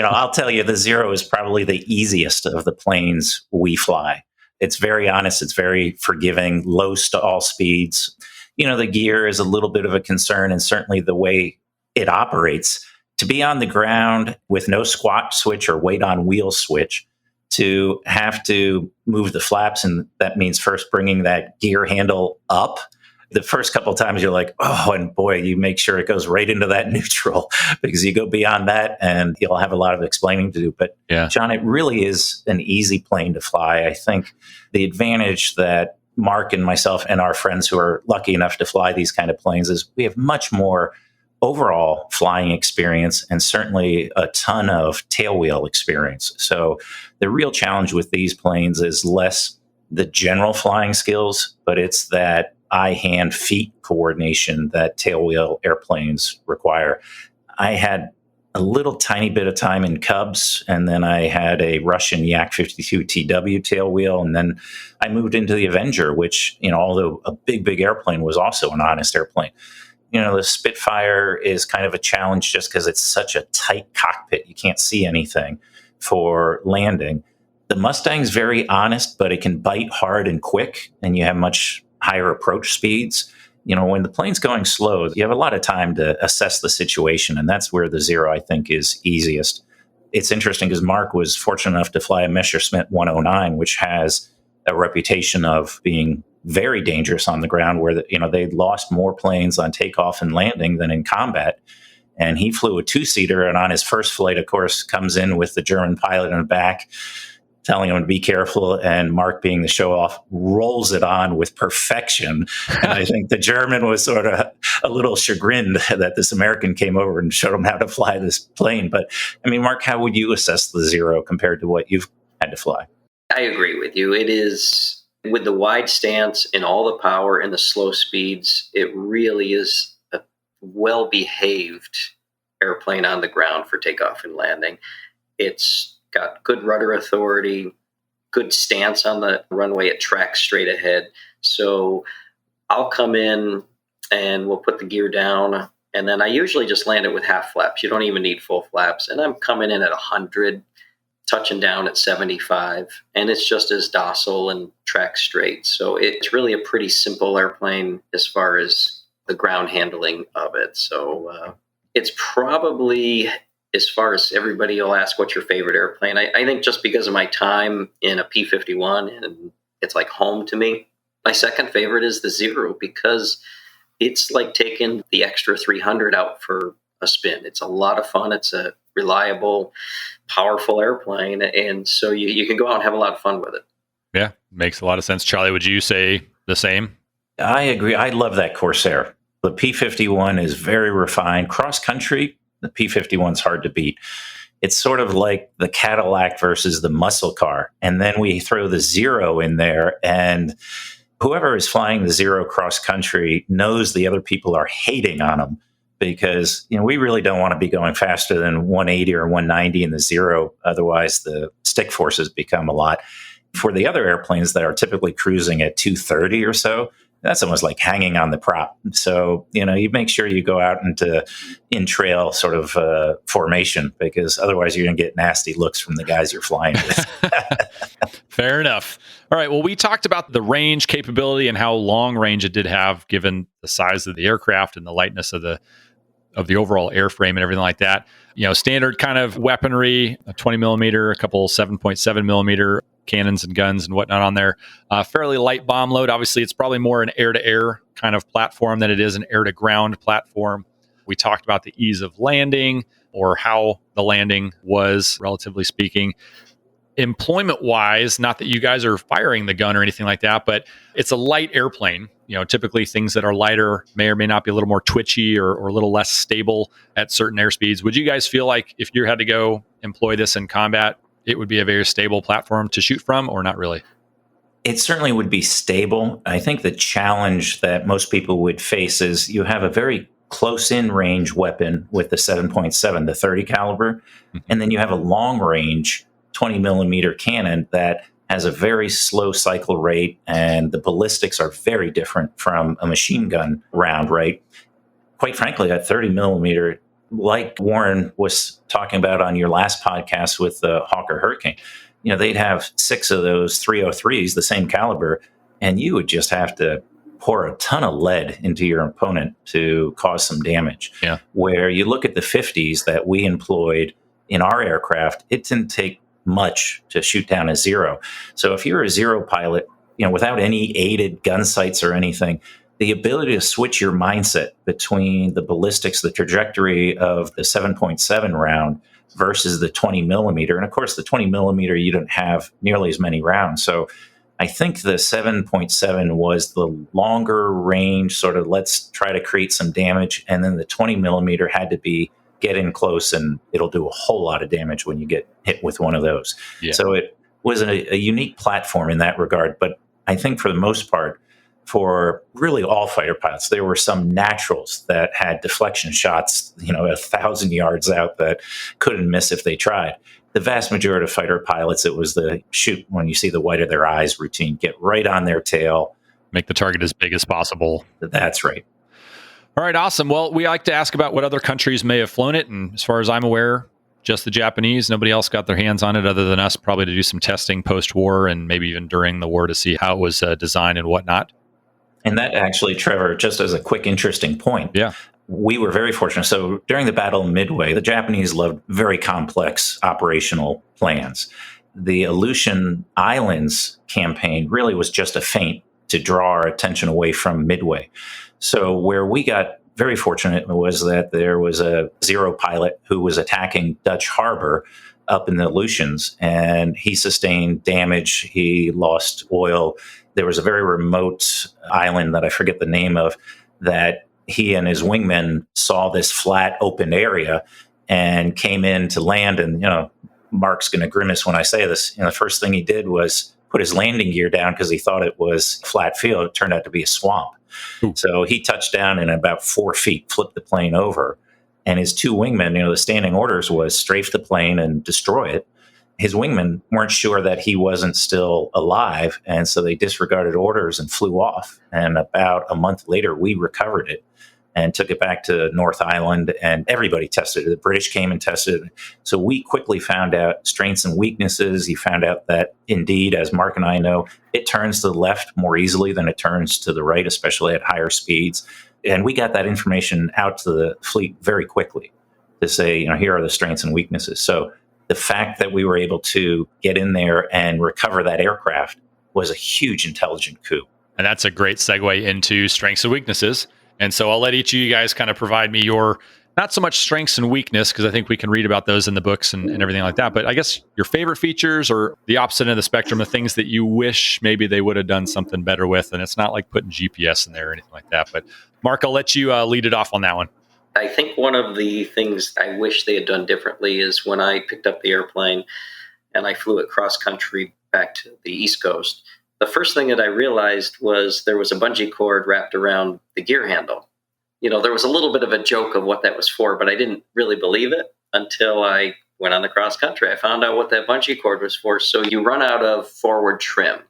I'll tell you, the Zero is probably the easiest of the planes we fly. It's very honest. It's very forgiving, low stall speeds. The gear is a little bit of a concern, and certainly the way it operates. To be on the ground with no squat switch or weight on wheel switch, to have to move the flaps, and that means first bringing that gear handle up. The first couple of times you're like, oh, and boy, you make sure it goes right into that neutral, because you go beyond that and you'll have a lot of explaining to do. But yeah, John, it really is an easy plane to fly. I think the advantage that Mark and myself and our friends who are lucky enough to fly these kind of planes is we have much more overall flying experience and certainly a ton of tailwheel experience. So the real challenge with these planes is less the general flying skills, but it's that eye-hand-feet coordination that tailwheel airplanes require. I had a little tiny bit of time in Cubs, and then I had a Russian Yak 52 TW tailwheel, and then I moved into the Avenger, which, although a big airplane, was also an honest airplane. The Spitfire is kind of a challenge just because it's such a tight cockpit. You can't see anything for landing. The Mustang's very honest, but it can bite hard and quick, and you have much higher approach speeds. When the plane's going slow, you have a lot of time to assess the situation, and that's where the Zero, I think, is easiest. it's interesting because Mark was fortunate enough to fly a Messerschmitt 109, which has a reputation of being very dangerous on the ground, where they lost more planes on takeoff and landing than in combat. And he flew a two-seater, and on his first flight, of course, comes in with the German pilot in the back, telling him to be careful, and Mark, being the show-off, rolls it on with perfection. And I think the German was sort of a little chagrined that this American came over and showed him how to fly this plane. But, I mean, Mark, how would you assess the Zero compared to what you've had to fly? I agree with you. It is, with the wide stance and all the power and the slow speeds, it really is a well-behaved airplane on the ground for takeoff and landing. It's got good rudder authority, good stance on the runway. It tracks straight ahead. So I'll come in and we'll put the gear down, and then I usually just land it with half flaps. You don't even need full flaps. And I'm coming in at 100, touching down at 75, and it's just as docile and tracks straight. So it's really a pretty simple airplane as far as the ground handling of it. So it's probably, as far as everybody will ask, what's your favorite airplane? I think just because of my time in a P-51, and it's like home to me. My second favorite is the Zero, because it's like taking the extra 300 out for a spin. It's a lot of fun. It's a reliable, powerful airplane. And so you can go out and have a lot of fun with it. Yeah, makes a lot of sense. Charlie, would you say the same? I agree. I love that Corsair. The P-51 is very refined. Cross country, the P-51's hard to beat. It's sort of like the Cadillac versus the muscle car. And then we throw the Zero in there, and whoever is flying the Zero cross country knows the other people are hating on them, because we really don't want to be going faster than 180 or 190 in the Zero. Otherwise, the stick forces become a lot. For the other airplanes that are typically cruising at 230 or so, that's almost like hanging on the prop. So, you make sure you go out into in-trail sort of formation, because otherwise you're going to get nasty looks from the guys you're flying with. Fair enough. All right. Well, we talked about the range capability and how long range it did have, given the size of the aircraft and the lightness of the overall airframe and everything like that. Standard kind of weaponry, a 20 millimeter, a couple 7.7 millimeter cannons and guns and whatnot on there. Fairly light bomb load. Obviously, it's probably more an air-to-air kind of platform than it is an air-to-ground platform. We talked about the ease of landing, or how the landing was, relatively speaking. Employment-wise, not that you guys are firing the gun or anything like that, but it's a light airplane. Typically things that are lighter may or may not be a little more twitchy or a little less stable at certain airspeeds. Would you guys feel like if you had to go employ this in combat, it would be a very stable platform to shoot from, or not really? It certainly would be stable. I think the challenge that most people would face is you have a very close-in range weapon with the 7.7, the 30 caliber, and then you have a long-range 20 millimeter cannon that has a very slow cycle rate, and the ballistics are very different from a machine gun round, right? Quite frankly, a 30 millimeter, like Warren was talking about on your last podcast with the Hawker Hurricane, they'd have 6 of those 303s, the same caliber, and you would just have to pour a ton of lead into your opponent to cause some damage. Yeah. Where you look at the 50s that we employed in our aircraft, it didn't take much to shoot down a Zero. So if you're a Zero pilot, without any aided gun sights or anything, the ability to switch your mindset between the ballistics, the trajectory of the 7.7 round versus the 20 millimeter. And of course, the 20 millimeter, you don't have nearly as many rounds. So I think the 7.7 was the longer range, sort of let's try to create some damage. And then the 20 millimeter had to be get in close, and it'll do a whole lot of damage when you get hit with one of those. Yeah. So it was a unique platform in that regard. But I think for the most part, for really all fighter pilots, there were some naturals that had deflection shots, 1,000 yards out that couldn't miss if they tried. The vast majority of fighter pilots, it was the shoot when you see the white of their eyes routine, get right on their tail. Make the target as big as possible. That's right. All right, awesome. Well, we like to ask about what other countries may have flown it. And as far as I'm aware, just the Japanese. Nobody else got their hands on it other than us, probably to do some testing post-war and maybe even during the war to see how it was designed and whatnot. And that actually, Trevor, just as a quick, interesting point, Yeah. we were very fortunate. So during the Battle of Midway, the Japanese loved very complex operational plans. The Aleutian Islands campaign really was just a feint to draw our attention away from Midway. So where we got very fortunate was that there was a Zero pilot who was attacking Dutch Harbor up in the Aleutians, and he sustained damage. He lost oil. There was a very remote island that I forget the name of that he and his wingmen saw this flat open area and came in to land. And, Mark's going to grimace when I say this. The first thing he did was put his landing gear down because he thought it was flat field. It turned out to be a swamp. Ooh. So he touched down and about 4 feet, flipped the plane over. And his two wingmen, the standing orders was strafe the plane and destroy it. His wingmen weren't sure that he wasn't still alive. And so they disregarded orders and flew off. And about a month later, we recovered it and took it back to North Island, and everybody tested it. The British came and tested it. So we quickly found out strengths and weaknesses. You found out that indeed, as Mark and I know, it turns to the left more easily than it turns to the right, especially at higher speeds. And we got that information out to the fleet very quickly to say, here are the strengths and weaknesses. So the fact that we were able to get in there and recover that aircraft was a huge intelligent coup. And that's a great segue into strengths and weaknesses. And so I'll let each of you guys kind of provide me your, not so much strengths and weakness, because I think we can read about those in the books and everything like that. But I guess your favorite features, or the opposite end of the spectrum, of things that you wish maybe they would have done something better with. And it's not like putting GPS in there or anything like that. But Mark, I'll let you lead it off on that one. I think one of the things I wish they had done differently is when I picked up the airplane and I flew it cross country back to the East Coast, the first thing that I realized was there was a bungee cord wrapped around the gear handle. There was a little bit of a joke of what that was for, but I didn't really believe it until I went on the cross country. I found out what that bungee cord was for. So you run out of forward trim.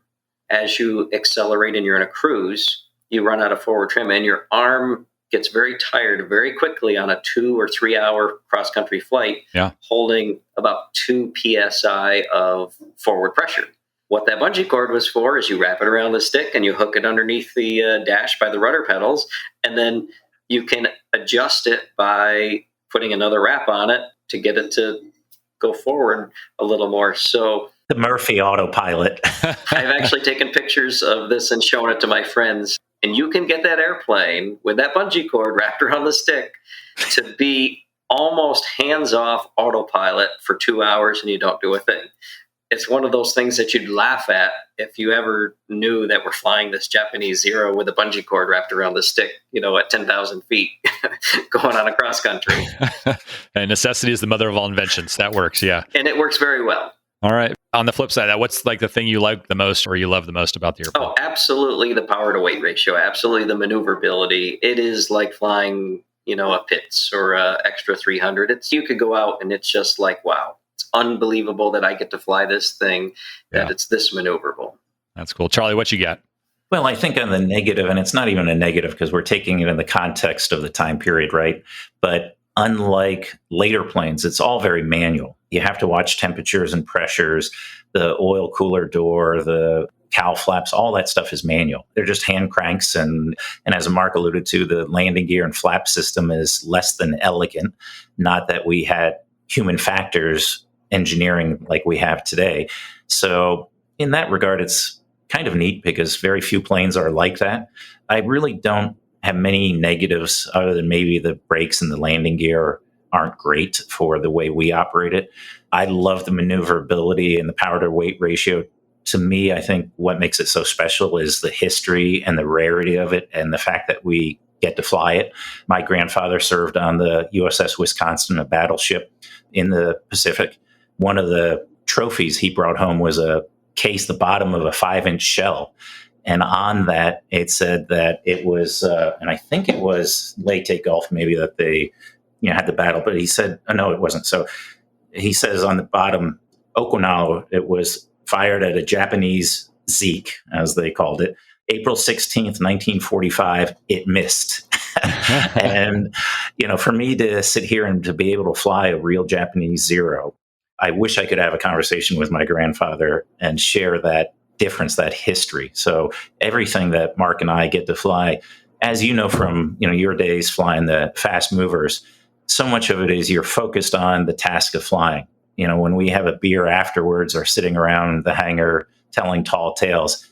As you accelerate and you're in a cruise, you run out of forward trim, and your arm gets very tired very quickly on a 2 or 3 hour cross country flight, holding about 2 psi of forward pressure. What that bungee cord was for is you wrap it around the stick and you hook it underneath the dash by the rudder pedals, and then you can adjust it by putting another wrap on it to get it to go forward a little more. So the Murphy autopilot. I've actually taken pictures of this and shown it to my friends. And you can get that airplane with that bungee cord wrapped around the stick to be almost hands-off autopilot for 2 hours, and you don't do a thing. It's one of those things that you'd laugh at if you ever knew that we're flying this Japanese Zero with a bungee cord wrapped around the stick, at 10,000 feet going on a cross country. And necessity is the mother of all inventions. That works, yeah. And it works very well. All right. On the flip side of that, what's like the thing you like the most or you love the most about the airplane? Oh, absolutely the power to weight ratio. Absolutely the maneuverability. It is like flying, a Pitts or a Extra 300. You could go out and it's just like, wow. It's unbelievable that I get to fly this thing, that it's this maneuverable. That's cool. Charlie, what you got? Well, I think on the negative, and it's not even a negative because we're taking it in the context of the time period, right? But unlike later planes, it's all very manual. You have to watch temperatures and pressures, the oil cooler door, the cowl flaps, all that stuff is manual. They're just hand cranks. And as Mark alluded to, the landing gear and flap system is less than elegant. Not that we had human factors engineering like we have today. So in that regard, it's kind of neat because very few planes are like that. I really don't have many negatives other than maybe the brakes and the landing gear aren't great for the way we operate it. I love the maneuverability and the power to weight ratio. To me, I think what makes it so special is the history and the rarity of it and the fact that we get to fly it. My grandfather served on the USS Wisconsin, a battleship in the Pacific. One of the trophies he brought home was a case, the bottom of a 5-inch shell. And on that, it said that it was, and I think it was Leyte Gulf, maybe that they had the battle. But he said, oh, no, it wasn't. So he says on the bottom, Okinawa, it was fired at a Japanese Zeke, as they called it. April 16th, 1945, it missed. And, for me to sit here and to be able to fly a real Japanese Zero, I wish I could have a conversation with my grandfather and share that difference, that history. So everything that Mark and I get to fly, as you know from your days flying the fast movers, so much of it is you're focused on the task of flying. When we have a beer afterwards or sitting around the hangar telling tall tales,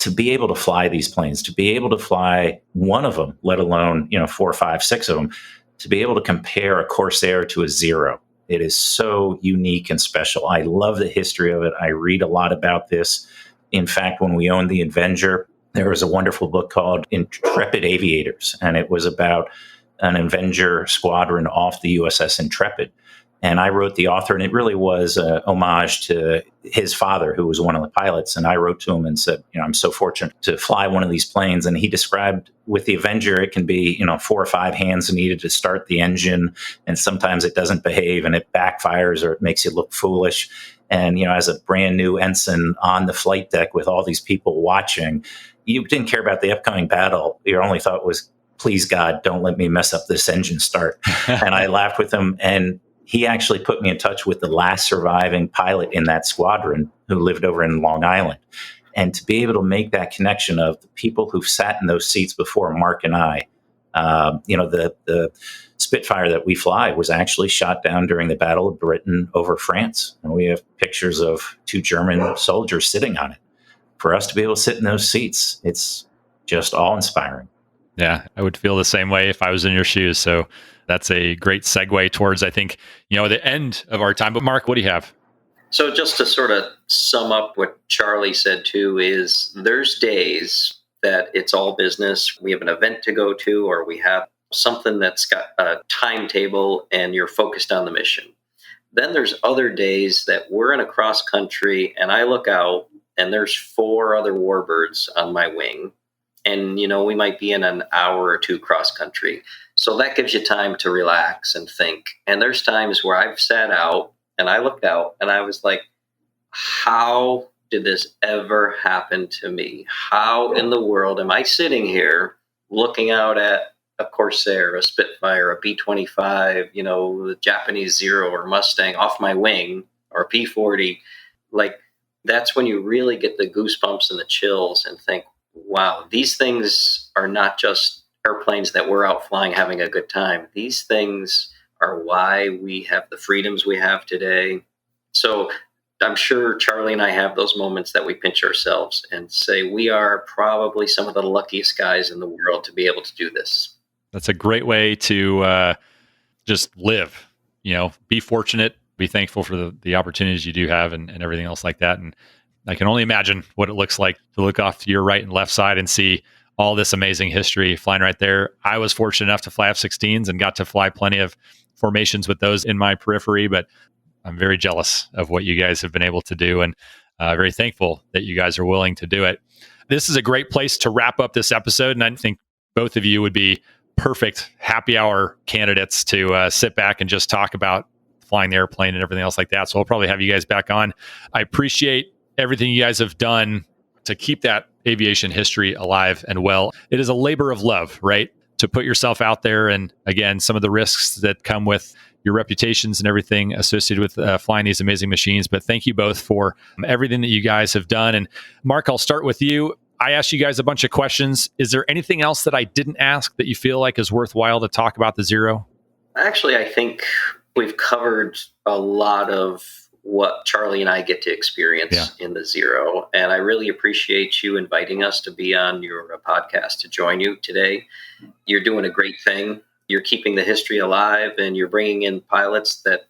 to be able to fly these planes, to be able to fly one of them, let alone 4, 5, 6 of them, to be able to compare a Corsair to a Zero, it is so unique and special. I love the history of it. I read a lot about this. In fact, when we owned the Avenger, there was a wonderful book called Intrepid Aviators, and it was about an Avenger squadron off the USS Intrepid. And I wrote the author, and it really was a homage to his father, who was one of the pilots. And I wrote to him and said, I'm so fortunate to fly one of these planes. And he described with the Avenger, it can be, 4 or 5 hands needed to start the engine. And sometimes it doesn't behave and it backfires or it makes you look foolish. And, as a brand new ensign on the flight deck with all these people watching, you didn't care about the upcoming battle. Your only thought was, please, God, don't let me mess up this engine start. And I laughed with him. And he actually put me in touch with the last surviving pilot in that squadron who lived over in Long Island. And to be able to make that connection of the people who've sat in those seats before Mark and I, the Spitfire that we fly was actually shot down during the Battle of Britain over France. And we have pictures of 2 German soldiers sitting on it. For us to be able to sit in those seats, it's just awe-inspiring. Yeah, I would feel the same way if I was in your shoes. So that's a great segue towards, I think, the end of our time. But Mark, what do you have? So just to sort of sum up what Charlie said too, is there's days that it's all business. We have an event to go to, or we have something that's got a timetable and you're focused on the mission. Then there's other days that we're in a cross country and I look out and there's 4 other warbirds on my wing. And, we might be in an hour or 2 cross country. So that gives you time to relax and think. And there's times where I've sat out and I looked out and I was like, how did this ever happen to me? How in the world am I sitting here looking out at a Corsair, a Spitfire, a B-25, the Japanese Zero or Mustang off my wing, or a P-40? Like, that's when you really get the goosebumps and the chills and think, wow, these things are not just airplanes that we're out flying having a good time. These things are why we have the freedoms we have today. So I'm sure Charlie and I have those moments that we pinch ourselves and say we are probably some of the luckiest guys in the world to be able to do this. That's a great way to just live, be fortunate, be thankful for the opportunities you do have and everything else like that. And I can only imagine what it looks like to look off to your right and left side and see all this amazing history flying right there. I was fortunate enough to fly F-16s and got to fly plenty of formations with those in my periphery, but I'm very jealous of what you guys have been able to do and very thankful that you guys are willing to do it. This is a great place to wrap up this episode, and I think both of you would be perfect happy hour candidates to sit back and just talk about flying the airplane and everything else like that. So I'll probably have you guys back on. I appreciate everything you guys have done to keep that aviation history alive and well. It is a labor of love, right? To put yourself out there. And again, some of the risks that come with your reputations and everything associated with flying these amazing machines. But thank you both for everything that you guys have done. And Mark, I'll start with you. I asked you guys a bunch of questions. Is there anything else that I didn't ask that you feel like is worthwhile to talk about the Zero? Actually, I think we've covered a lot of what Charlie and I get to experience in the Zero. And I really appreciate you inviting us to be on your podcast to join you today. You're doing a great thing. You're keeping the history alive and you're bringing in pilots that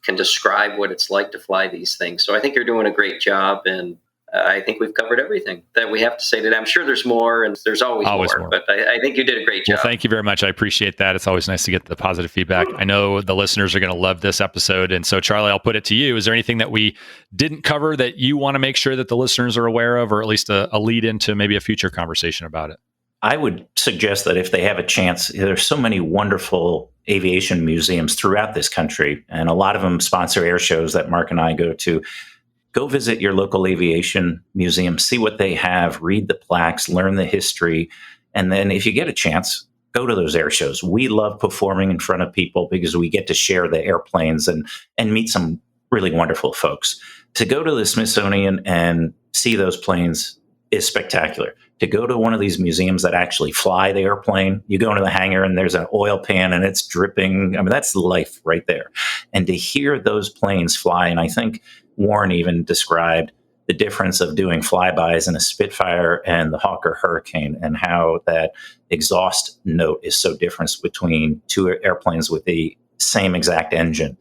can describe what it's like to fly these things. So I think you're doing a great job. And I think we've covered everything that we have to say today. I'm sure there's more, and there's always more. But I think you did a great job. Well, thank you very much. I appreciate that. It's always nice to get the positive feedback. I know the listeners are going to love this episode. And so, Charlie, I'll put it to you. Is there anything that we didn't cover that you want to make sure that the listeners are aware of, or at least a lead into maybe a future conversation about it? I would suggest that if they have a chance, there's so many wonderful aviation museums throughout this country, and a lot of them sponsor air shows that Mark and I go to. Go visit your local aviation museum, see what they have, read the plaques, learn the history. And then if you get a chance, go to those air shows. We love performing in front of people because we get to share the airplanes and meet some really wonderful folks. To go to the Smithsonian and see those planes is spectacular. To go to one of these museums that actually fly the airplane, you go into the hangar and there's an oil pan and it's dripping. I mean, that's life right there. And to hear those planes fly, and I think Warren even described the difference of doing flybys in a Spitfire and the Hawker Hurricane, and how that exhaust note is so different between two airplanes with the same exact engine.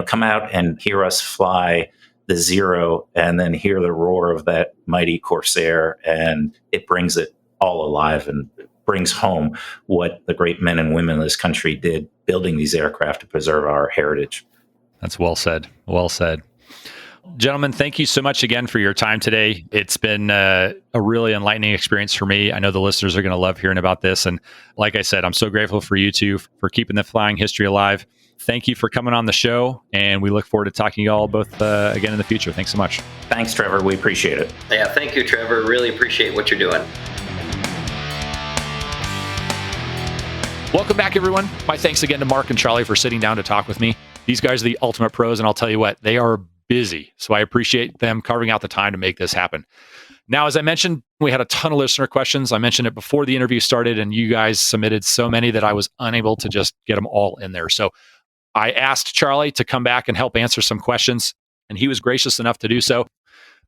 Come out and hear us fly the Zero and then hear the roar of that mighty Corsair, and it brings it all alive and brings home what the great men and women of this country did building these aircraft to preserve our heritage. That's well said. Well said. Gentlemen, thank you so much again for your time today. It's been a really enlightening experience for me. I know the listeners are going to love hearing about this. And like I said, I'm so grateful for you two for keeping the flying history alive. Thank you for coming on the show, and we look forward to talking to you all both again in the future. Thanks so much. Thanks, Trevor. We appreciate it. Yeah, thank you, Trevor. Really appreciate what you're doing. Welcome back, everyone. My thanks again to Mark and Charlie for sitting down to talk with me. These guys are the ultimate pros, and I'll tell you what, they are busy. So I appreciate them carving out the time to make this happen. Now, as I mentioned, we had a ton of listener questions. I mentioned it before the interview started, and you guys submitted so many that I was unable to just get them all in there. So I asked Charlie to come back and help answer some questions, and he was gracious enough to do so.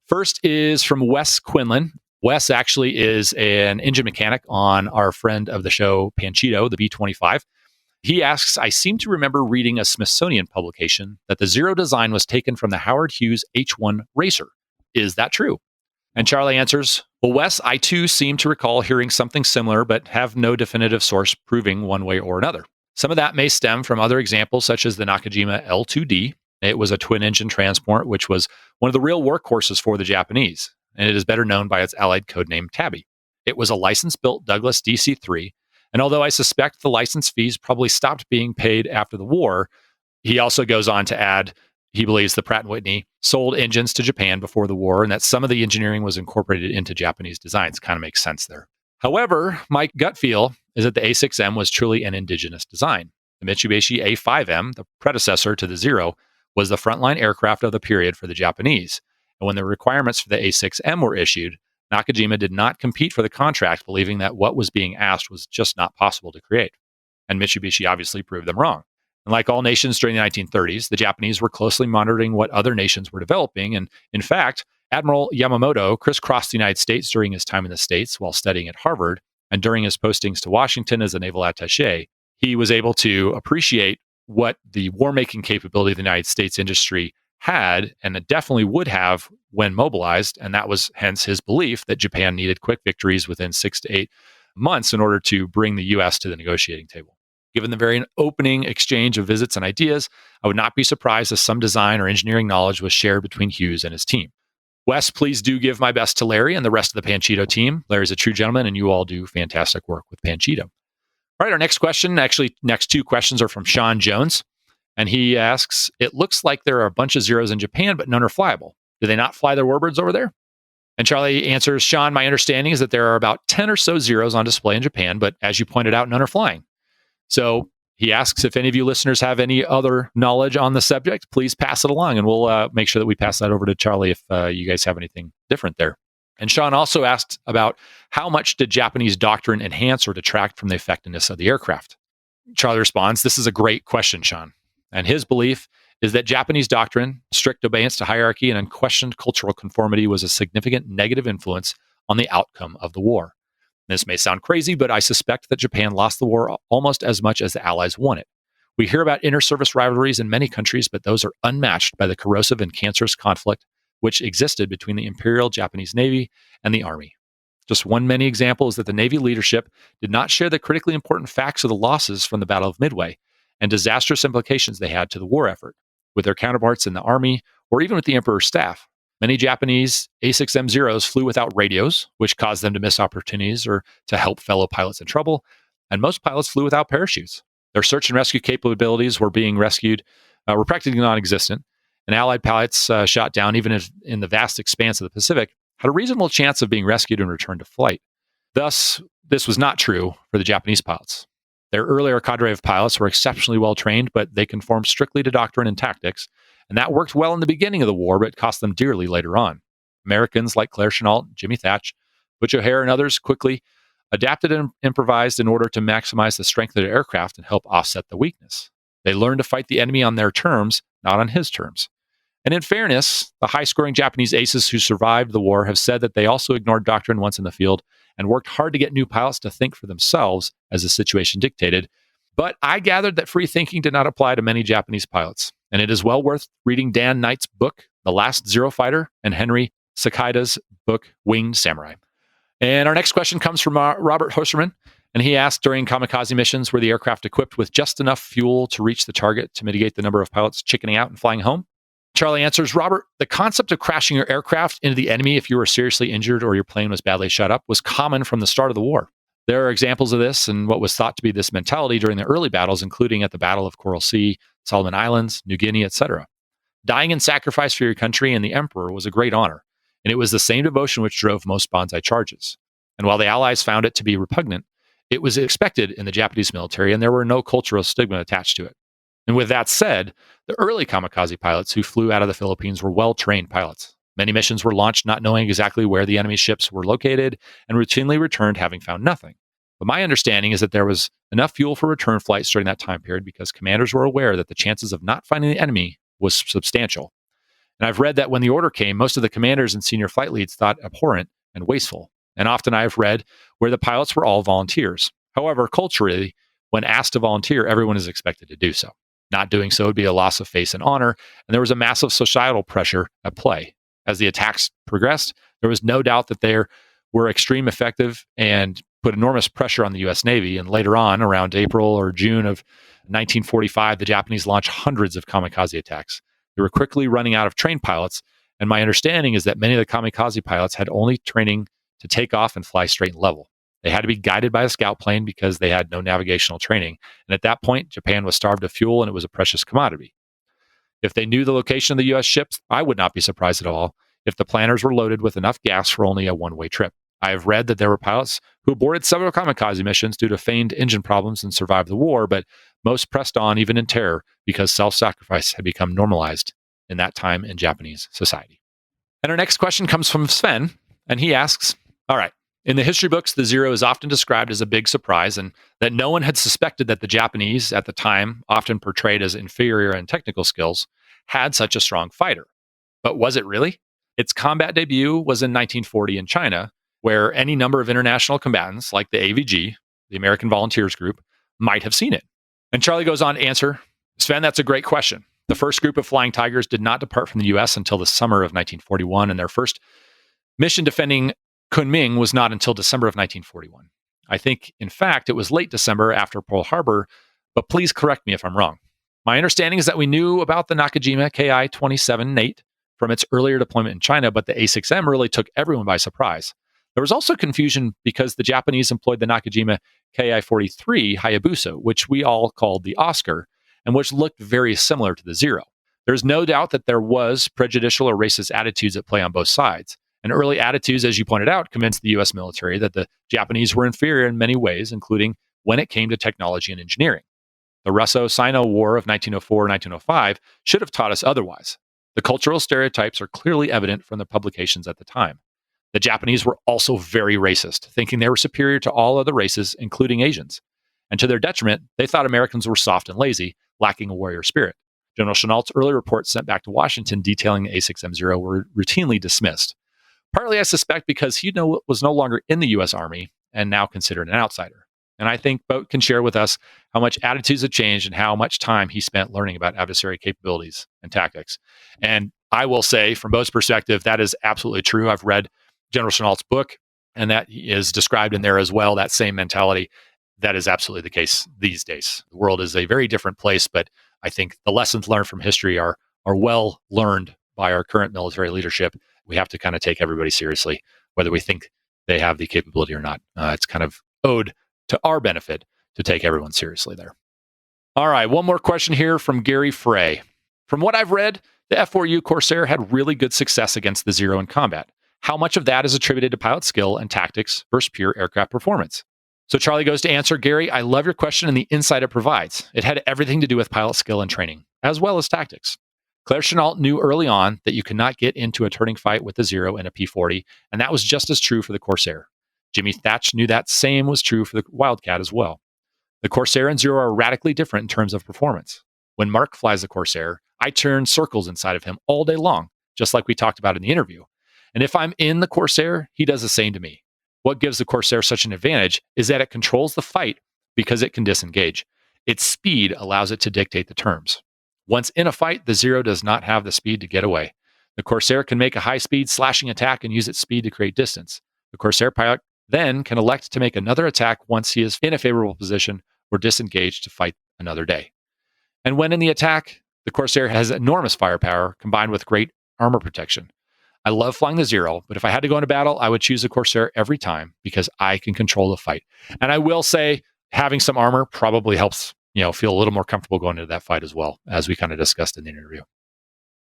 First is from Wes Quinlan. Wes actually is an engine mechanic on our friend of the show, Panchito, the B-25. He asks, I seem to remember reading a Smithsonian publication that the Zero design was taken from the Howard Hughes H-1 Racer. Is that true? And Charlie answers, well, Wes, I too seem to recall hearing something similar, but have no definitive source proving one way or another. Some of that may stem from other examples, such as the Nakajima L2D. It was a twin-engine transport, which was one of the real workhorses for the Japanese, and it is better known by its allied codename Tabby. It was a license-built Douglas DC-3, and although I suspect the license fees probably stopped being paid after the war, he also goes on to add he believes the Pratt & Whitney sold engines to Japan before the war, and that some of the engineering was incorporated into Japanese designs. Kind of makes sense there. However, my gut feel is that the A6M was truly an indigenous design. The Mitsubishi A5M, the predecessor to the Zero, was the frontline aircraft of the period for the Japanese. And when the requirements for the A6M were issued, Nakajima did not compete for the contract, believing that what was being asked was just not possible to create. And Mitsubishi obviously proved them wrong. And like all nations during the 1930s, the Japanese were closely monitoring what other nations were developing. And in fact, Admiral Yamamoto crisscrossed the United States during his time in the States while studying at Harvard. And during his postings to Washington as a naval attaché, he was able to appreciate what the war-making capability of the United States industry had, and it definitely would have when mobilized. And that was hence his belief that Japan needed quick victories within 6 to 8 months in order to bring the U.S. to the negotiating table. Given the very opening exchange of visits and ideas, I would not be surprised if some design or engineering knowledge was shared between Hughes and his team. Wes, please do give my best to Larry and the rest of the Panchito team. Larry's a true gentleman, and you all do fantastic work with Panchito. All right, our next question, actually, next two questions are from Sean Jones. And he asks, it looks like there are a bunch of Zeros in Japan, but none are flyable. Do they not fly their Warbirds over there? And Charlie answers, Sean, my understanding is that there are about 10 or so Zeros on display in Japan, but as you pointed out, none are flying. So he asks if any of you listeners have any other knowledge on the subject, please pass it along, and we'll make sure that we pass that over to Charlie if you guys have anything different there. And Sean also asked about how much did Japanese doctrine enhance or detract from the effectiveness of the aircraft? Charlie responds, this is a great question, Sean. And his belief is that Japanese doctrine, strict obedience to hierarchy, and unquestioned cultural conformity was a significant negative influence on the outcome of the war. This may sound crazy, but I suspect that Japan lost the war almost as much as the Allies won it. We hear about inter-service rivalries in many countries, but those are unmatched by the corrosive and cancerous conflict which existed between the Imperial Japanese Navy and the Army. Just one many example is that the Navy leadership did not share the critically important facts of the losses from the Battle of Midway and disastrous implications they had to the war effort with their counterparts in the Army or even with the Emperor's staff. Many Japanese A6M Zeros flew without radios, which caused them to miss opportunities or to help fellow pilots in trouble, and most pilots flew without parachutes. Their search and rescue capabilities were practically non-existent, and Allied pilots shot down even in the vast expanse of the Pacific had a reasonable chance of being rescued and returned to flight. Thus, this was not true for the Japanese pilots. Their earlier cadre of pilots were exceptionally well trained, but they conformed strictly to doctrine and tactics, and that worked well in the beginning of the war, but cost them dearly later on. Americans like Claire Chennault, Jimmy Thatch, Butch O'Hare, and others quickly adapted and improvised in order to maximize the strength of their aircraft and help offset the weakness. They learned to fight the enemy on their terms, not on his terms. And in fairness, the high-scoring Japanese aces who survived the war have said that they also ignored doctrine once in the field and worked hard to get new pilots to think for themselves as the situation dictated. But I gathered that free thinking did not apply to many Japanese pilots. And it is well worth reading Dan Knight's book, The Last Zero Fighter, and Henry Sakaida's book, Winged Samurai. And our next question comes from Robert Hosserman. And he asked, during kamikaze missions, were the aircraft equipped with just enough fuel to reach the target to mitigate the number of pilots chickening out and flying home? Charlie answers, Robert, the concept of crashing your aircraft into the enemy if you were seriously injured or your plane was badly shot up was common from the start of the war. There are examples of this and what was thought to be this mentality during the early battles, including at the Battle of Coral Sea, Solomon Islands, New Guinea, etc. Dying in sacrifice for your country and the emperor was a great honor, and it was the same devotion which drove most banzai charges. And while the Allies found it to be repugnant, it was expected in the Japanese military, and there were no cultural stigma attached to it. And with that said, the early kamikaze pilots who flew out of the Philippines were well-trained pilots. Many missions were launched not knowing exactly where the enemy ships were located and routinely returned having found nothing. But my understanding is that there was enough fuel for return flights during that time period because commanders were aware that the chances of not finding the enemy was substantial. And I've read that when the order came, most of the commanders and senior flight leads thought abhorrent and wasteful. And often I've read where the pilots were all volunteers. However, culturally, when asked to volunteer, everyone is expected to do so. Not doing so would be a loss of face and honor, and there was a massive societal pressure at play. As the attacks progressed, there was no doubt that they were extremely effective and put enormous pressure on the U.S. Navy. And later on, around April or June of 1945, the Japanese launched hundreds of kamikaze attacks. They were quickly running out of trained pilots, and my understanding is that many of the kamikaze pilots had only training to take off and fly straight and level. They had to be guided by a scout plane because they had no navigational training. And at that point, Japan was starved of fuel and it was a precious commodity. If they knew the location of the U.S. ships, I would not be surprised at all if the planners were loaded with enough gas for only a one-way trip. I have read that there were pilots who aborted several kamikaze missions due to feigned engine problems and survived the war, but most pressed on even in terror because self-sacrifice had become normalized in that time in Japanese society. And our next question comes from Sven, and he asks, all right, in the history books, the Zero is often described as a big surprise and that no one had suspected that the Japanese at the time, often portrayed as inferior in technical skills, had such a strong fighter. But was it really? Its combat debut was in 1940 in China, where any number of international combatants, like the AVG, the American Volunteers Group, might have seen it. And Charlie goes on to answer, Sven, that's a great question. The first group of Flying Tigers did not depart from the U.S. until the summer of 1941, and their first mission defending Kunming was not until December of 1941. I think, in fact, it was late December after Pearl Harbor, but please correct me if I'm wrong. My understanding is that we knew about the Nakajima Ki-27 Nate from its earlier deployment in China, but the A6M really took everyone by surprise. There was also confusion because the Japanese employed the Nakajima Ki-43 Hayabusa, which we all called the Oscar, and which looked very similar to the Zero. There's no doubt that there was prejudicial or racist attitudes at play on both sides. And early attitudes, as you pointed out, convinced the U.S. military that the Japanese were inferior in many ways, including when it came to technology and engineering. The Russo-Sino War of 1904-1905 should have taught us otherwise. The cultural stereotypes are clearly evident from the publications at the time. The Japanese were also very racist, thinking they were superior to all other races, including Asians. And to their detriment, they thought Americans were soft and lazy, lacking a warrior spirit. General Chennault's early reports sent back to Washington detailing the A6M0 were routinely dismissed. Partly, I suspect, because he was no longer in the U.S. Army and now considered an outsider. And I think Boat can share with us how much attitudes have changed and how much time he spent learning about adversary capabilities and tactics. And I will say, from Boat's perspective, that is absolutely true. I've read General Chennault's book, and that is described in there as well, that same mentality. That is absolutely the case these days. The world is a very different place, but I think the lessons learned from history are well learned by our current military leadership. We have to kind of take everybody seriously, whether we think they have the capability or not. It's kind of owed to our benefit to take everyone seriously there. All right, one more question here from Gary Frey. From what I've read, the F4U Corsair had really good success against the Zero in combat. How much of that is attributed to pilot skill and tactics versus pure aircraft performance? So Charlie goes to answer, Gary, I love your question and the insight it provides. It had everything to do with pilot skill and training, as well as tactics. Claire Chenault knew early on that you could not get into a turning fight with the Zero and a P-40, and that was just as true for the Corsair. Jimmy Thatch knew that same was true for the Wildcat as well. The Corsair and Zero are radically different in terms of performance. When Mark flies the Corsair, I turn circles inside of him all day long, just like we talked about in the interview. And if I'm in the Corsair, he does the same to me. What gives the Corsair such an advantage is that it controls the fight because it can disengage. Its speed allows it to dictate the terms. Once in a fight, the Zero does not have the speed to get away. The Corsair can make a high-speed slashing attack and use its speed to create distance. The Corsair pilot then can elect to make another attack once he is in a favorable position or disengaged to fight another day. And when in the attack, the Corsair has enormous firepower combined with great armor protection. I love flying the Zero, but if I had to go into battle, I would choose the Corsair every time because I can control the fight. And I will say having some armor probably helps, feel a little more comfortable going into that fight as well, as we kind of discussed in the interview.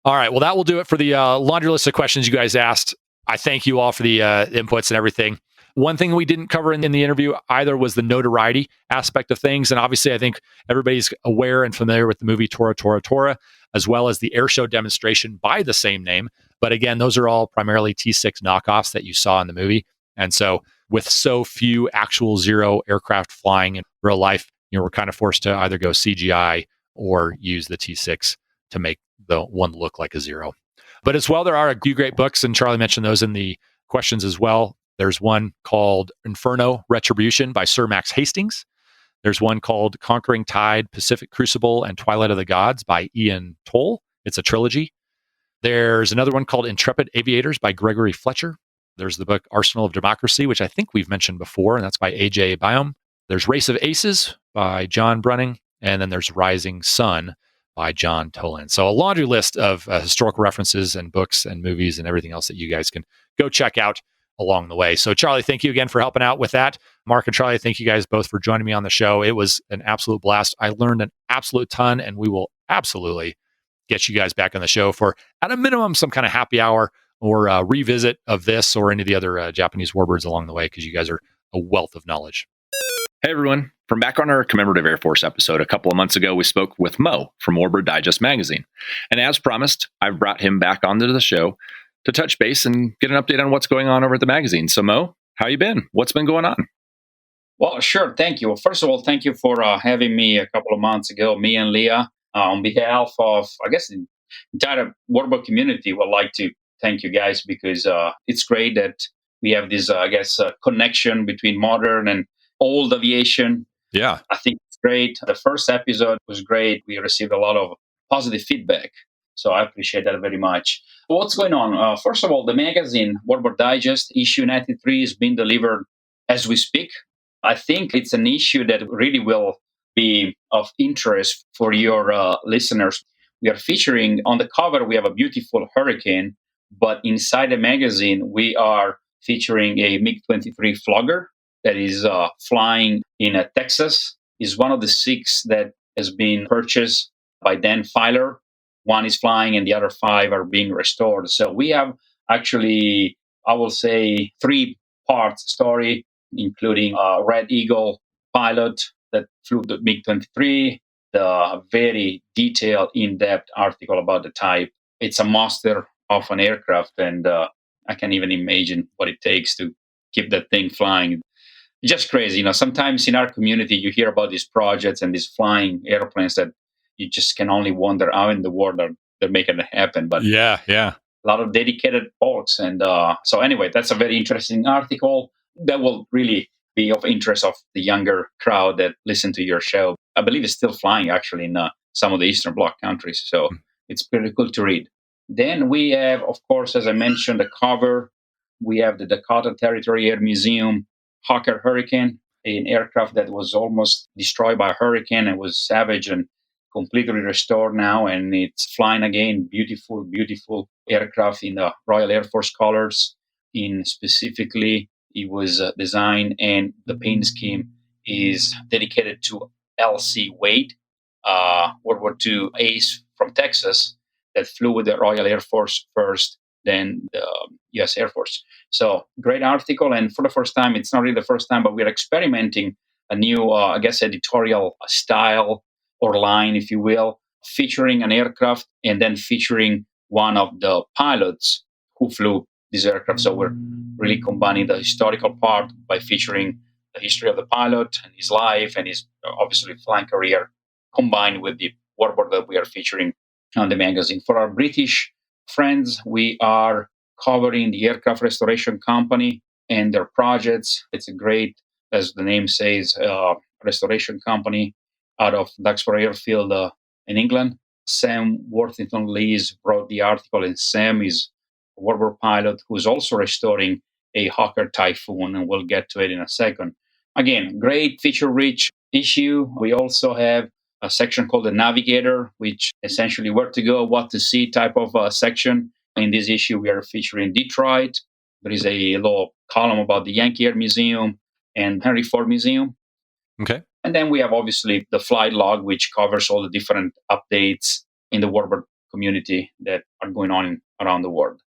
All right, well, that will do it for the laundry list of questions you guys asked. I thank you all for the inputs and everything. One thing we didn't cover in the interview either was the notoriety aspect of things. And obviously, I think everybody's aware and familiar with the movie Tora, Tora, Tora, as well as the airshow demonstration by the same name. But again, those are all primarily T6 knockoffs that you saw in the movie. And so with so few actual Zero aircraft flying in real life, we're kind of forced to either go CGI or use the T6 to make the one look like a Zero. But as well, there are a few great books, and Charlie mentioned those in the questions as well. There's one called Inferno Retribution by Sir Max Hastings. There's one called Conquering Tide, Pacific Crucible, and Twilight of the Gods by Ian Toll. It's a trilogy. There's another one called Intrepid Aviators by Gregory Fletcher. There's the book Arsenal of Democracy, which I think we've mentioned before, and that's by A.J. Byam. There's Race of Aces by John Brunning. And then there's Rising Sun by John Toland. So a laundry list of historical references and books and movies and everything else that you guys can go check out along the way. So Charlie, thank you again for helping out with that. Mark and Charlie, thank you guys both for joining me on the show. It was an absolute blast. I learned an absolute ton, and we will absolutely get you guys back on the show for, at a minimum, some kind of happy hour or a revisit of this or any of the other Japanese warbirds along the way, because you guys are a wealth of knowledge. Hey, everyone. From back on our commemorative Air Force episode a couple of months ago, we spoke with Mo from Warbird Digest Magazine. And as promised, I've brought him back onto the show to touch base and get an update on what's going on over at the magazine. So, Mo, how you been? What's been going on? Well, sure. Thank you. Well, first of all, thank you for having me a couple of months ago. Me and Leah, on behalf of, I guess, the entire Warbird community, would like to thank you guys because it's great that we have this, connection between modern and old aviation. Yeah. I think it's great. The first episode was great. We received a lot of positive feedback. So I appreciate that very much. What's going on? First of all, the magazine, Warbird Digest, issue 93 is being delivered as we speak. I think it's an issue that really will be of interest for your listeners. We are featuring, on the cover, we have a beautiful Hurricane, but inside the magazine, we are featuring a MiG-23 Flogger that is flying in Texas. Is one of the 6 that has been purchased by Dan Filer. One is flying and the other 5 are being restored. So we have actually, I will say, 3-part story, including a Red Eagle pilot that flew the MiG-23, the very detailed, in-depth article about the type. It's a monster of an aircraft, and I can't even imagine what it takes to keep that thing flying. Just crazy. Sometimes in our community, you hear about these projects and these flying airplanes that you just can only wonder how in the world they're making it happen. But yeah. A lot of dedicated folks. And so anyway, that's a very interesting article that will really be of interest of the younger crowd that listen to your show. I believe it's still flying actually in some of the Eastern Bloc countries. So it's pretty cool to read. Then we have, of course, as I mentioned, the cover. We have the Dakota Territory Air Museum Hawker Hurricane, an aircraft that was almost destroyed by a hurricane and was savage and completely restored now, and it's flying again. Beautiful, beautiful aircraft in the Royal Air Force colors. In specifically, it was designed, and the paint scheme is dedicated to L.C. Wade, World War II ace from Texas that flew with the Royal Air Force first, then the U.S. Air Force. So great article. And for the first time, it's not really the first time, but we're experimenting a new, editorial style or line, if you will. featuring an aircraft and then featuring one of the pilots who flew this aircraft. So we're really combining the historical part by featuring the history of the pilot and his life and his obviously flying career, combined with the warbird that we are featuring on the magazine. For our British friends, we are covering the Aircraft Restoration Company and their projects. It's a great, as the name says, restoration company out of Duxbury Airfield in England. Sam Worthington Lees wrote the article, and Sam is a warbird pilot who's also restoring a Hawker Typhoon, and we'll get to it in a second. Again, great feature-rich issue. We also have a section called the Navigator, which essentially where to go, what to see type of section. In this issue, we are featuring Detroit. There is a little column about the Yankee Air Museum and Henry Ford Museum. Okay. And then we have obviously the flight log, which covers all the different updates in the warbird community that are going on around the world.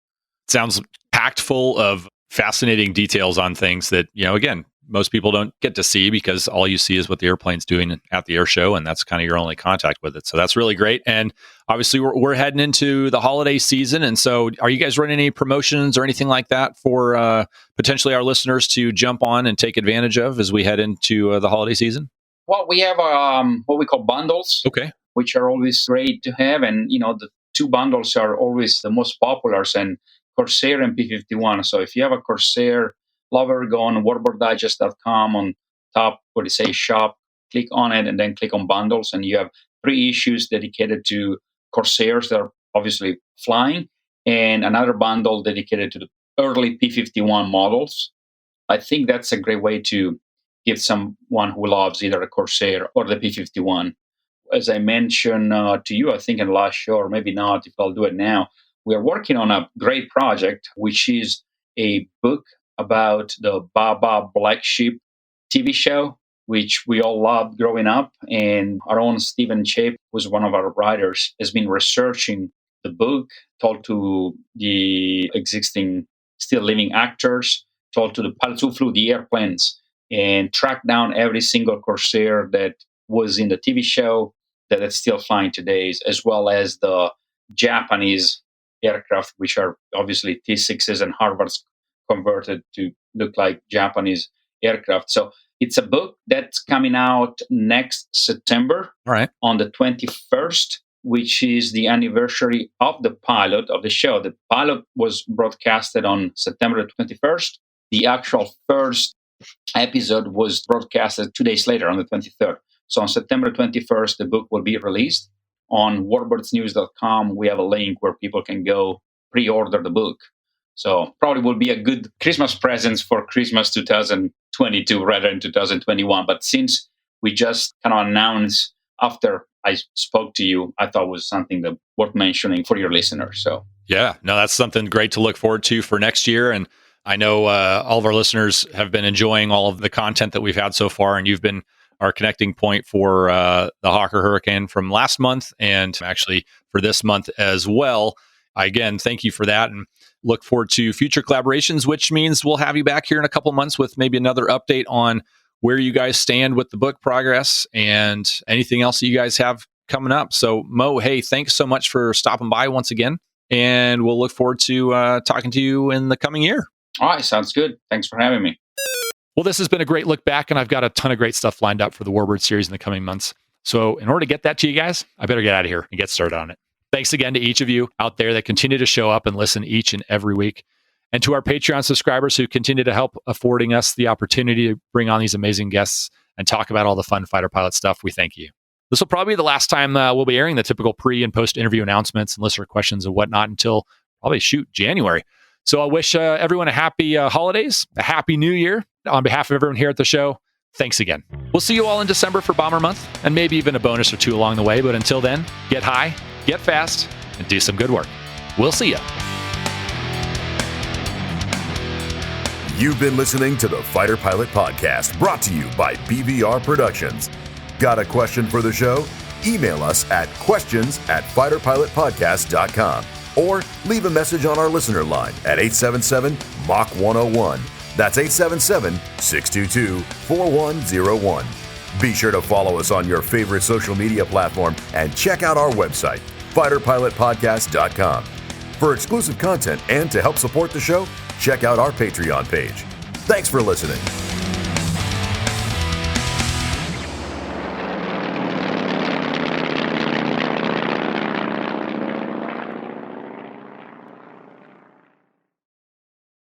Sounds packed full of fascinating details on things that, again, most people don't get to see because all you see is what the airplane's doing at the air show, and that's kind of your only contact with it. So that's really great. And obviously, we're heading into the holiday season. And so are you guys running any promotions or anything like that for potentially our listeners to jump on and take advantage of as we head into the holiday season? Well, we have what we call bundles, okay, which are always great to have. And, the two bundles are always the most popular, and Corsair and P-51. So if you have a Corsair lover, go on warbirdigest.com on top where it says shop, click on it, and then click on bundles. And you have 3 issues dedicated to Corsairs that are obviously flying, and another bundle dedicated to the early P-51 models. I think that's a great way to give someone who loves either a Corsair or the P-51. As I mentioned to you, I think in the last show, or maybe not, if I'll do it now, we are working on a great project, which is a book about the Baba Black Sheep TV show, which we all loved growing up. And our own Stephen Chape, who's one of our writers, has been researching the book, told to the existing still living actors, told to the pilots who flew the airplanes, and tracked down every single Corsair that was in the TV show that is still flying today, as well as the Japanese aircraft, which are obviously T6s and Harvards converted to look like Japanese aircraft. So it's a book that's coming out next September, all right, on the 21st, which is the anniversary of the pilot of the show. The pilot was broadcasted on September 21st. The actual first episode was broadcasted 2 days later on the 23rd. So on September 21st, the book will be released. On warbirdsnews.com, we have a link where people can go pre-order the book. So probably will be a good Christmas present for Christmas 2022 rather than 2021. But since we just kind of announced after I spoke to you, I thought it was something that worth mentioning for your listeners. So yeah, no, that's something great to look forward to for next year. And I know all of our listeners have been enjoying all of the content that we've had so far, and you've been our connecting point for the Hawker Hurricane from last month and actually for this month as well. Again, thank you for that, and look forward to future collaborations, which means we'll have you back here in a couple months with maybe another update on where you guys stand with the book progress and anything else that you guys have coming up. So Mo, hey, thanks so much for stopping by once again, and we'll look forward to talking to you in the coming year. All right, sounds good. Thanks for having me. Well, this has been a great look back, and I've got a ton of great stuff lined up for the Warbird series in the coming months. So in order to get that to you guys, I better get out of here and get started on it. Thanks again to each of you out there that continue to show up and listen each and every week. And to our Patreon subscribers who continue to help affording us the opportunity to bring on these amazing guests and talk about all the fun fighter pilot stuff, we thank you. This will probably be the last time we'll be airing the typical pre- and post-interview announcements and listener questions and whatnot until probably January. So I wish everyone a happy holidays, a happy new year. On behalf of everyone here at the show, thanks again. We'll see you all in December for Bomber Month, and maybe even a bonus or two along the way. But until then, get high, get fast, and do some good work. We'll see you. You've been listening to the Fighter Pilot Podcast, brought to you by BVR Productions. Got a question for the show? Email us at questions@fighterpilotpodcast.com or leave a message on our listener line at 877-MACH-101. That's 877-622-4101. Be sure to follow us on your favorite social media platform and check out our website, fighterpilotpodcast.com. For exclusive content and to help support the show, check out our Patreon page. Thanks for listening.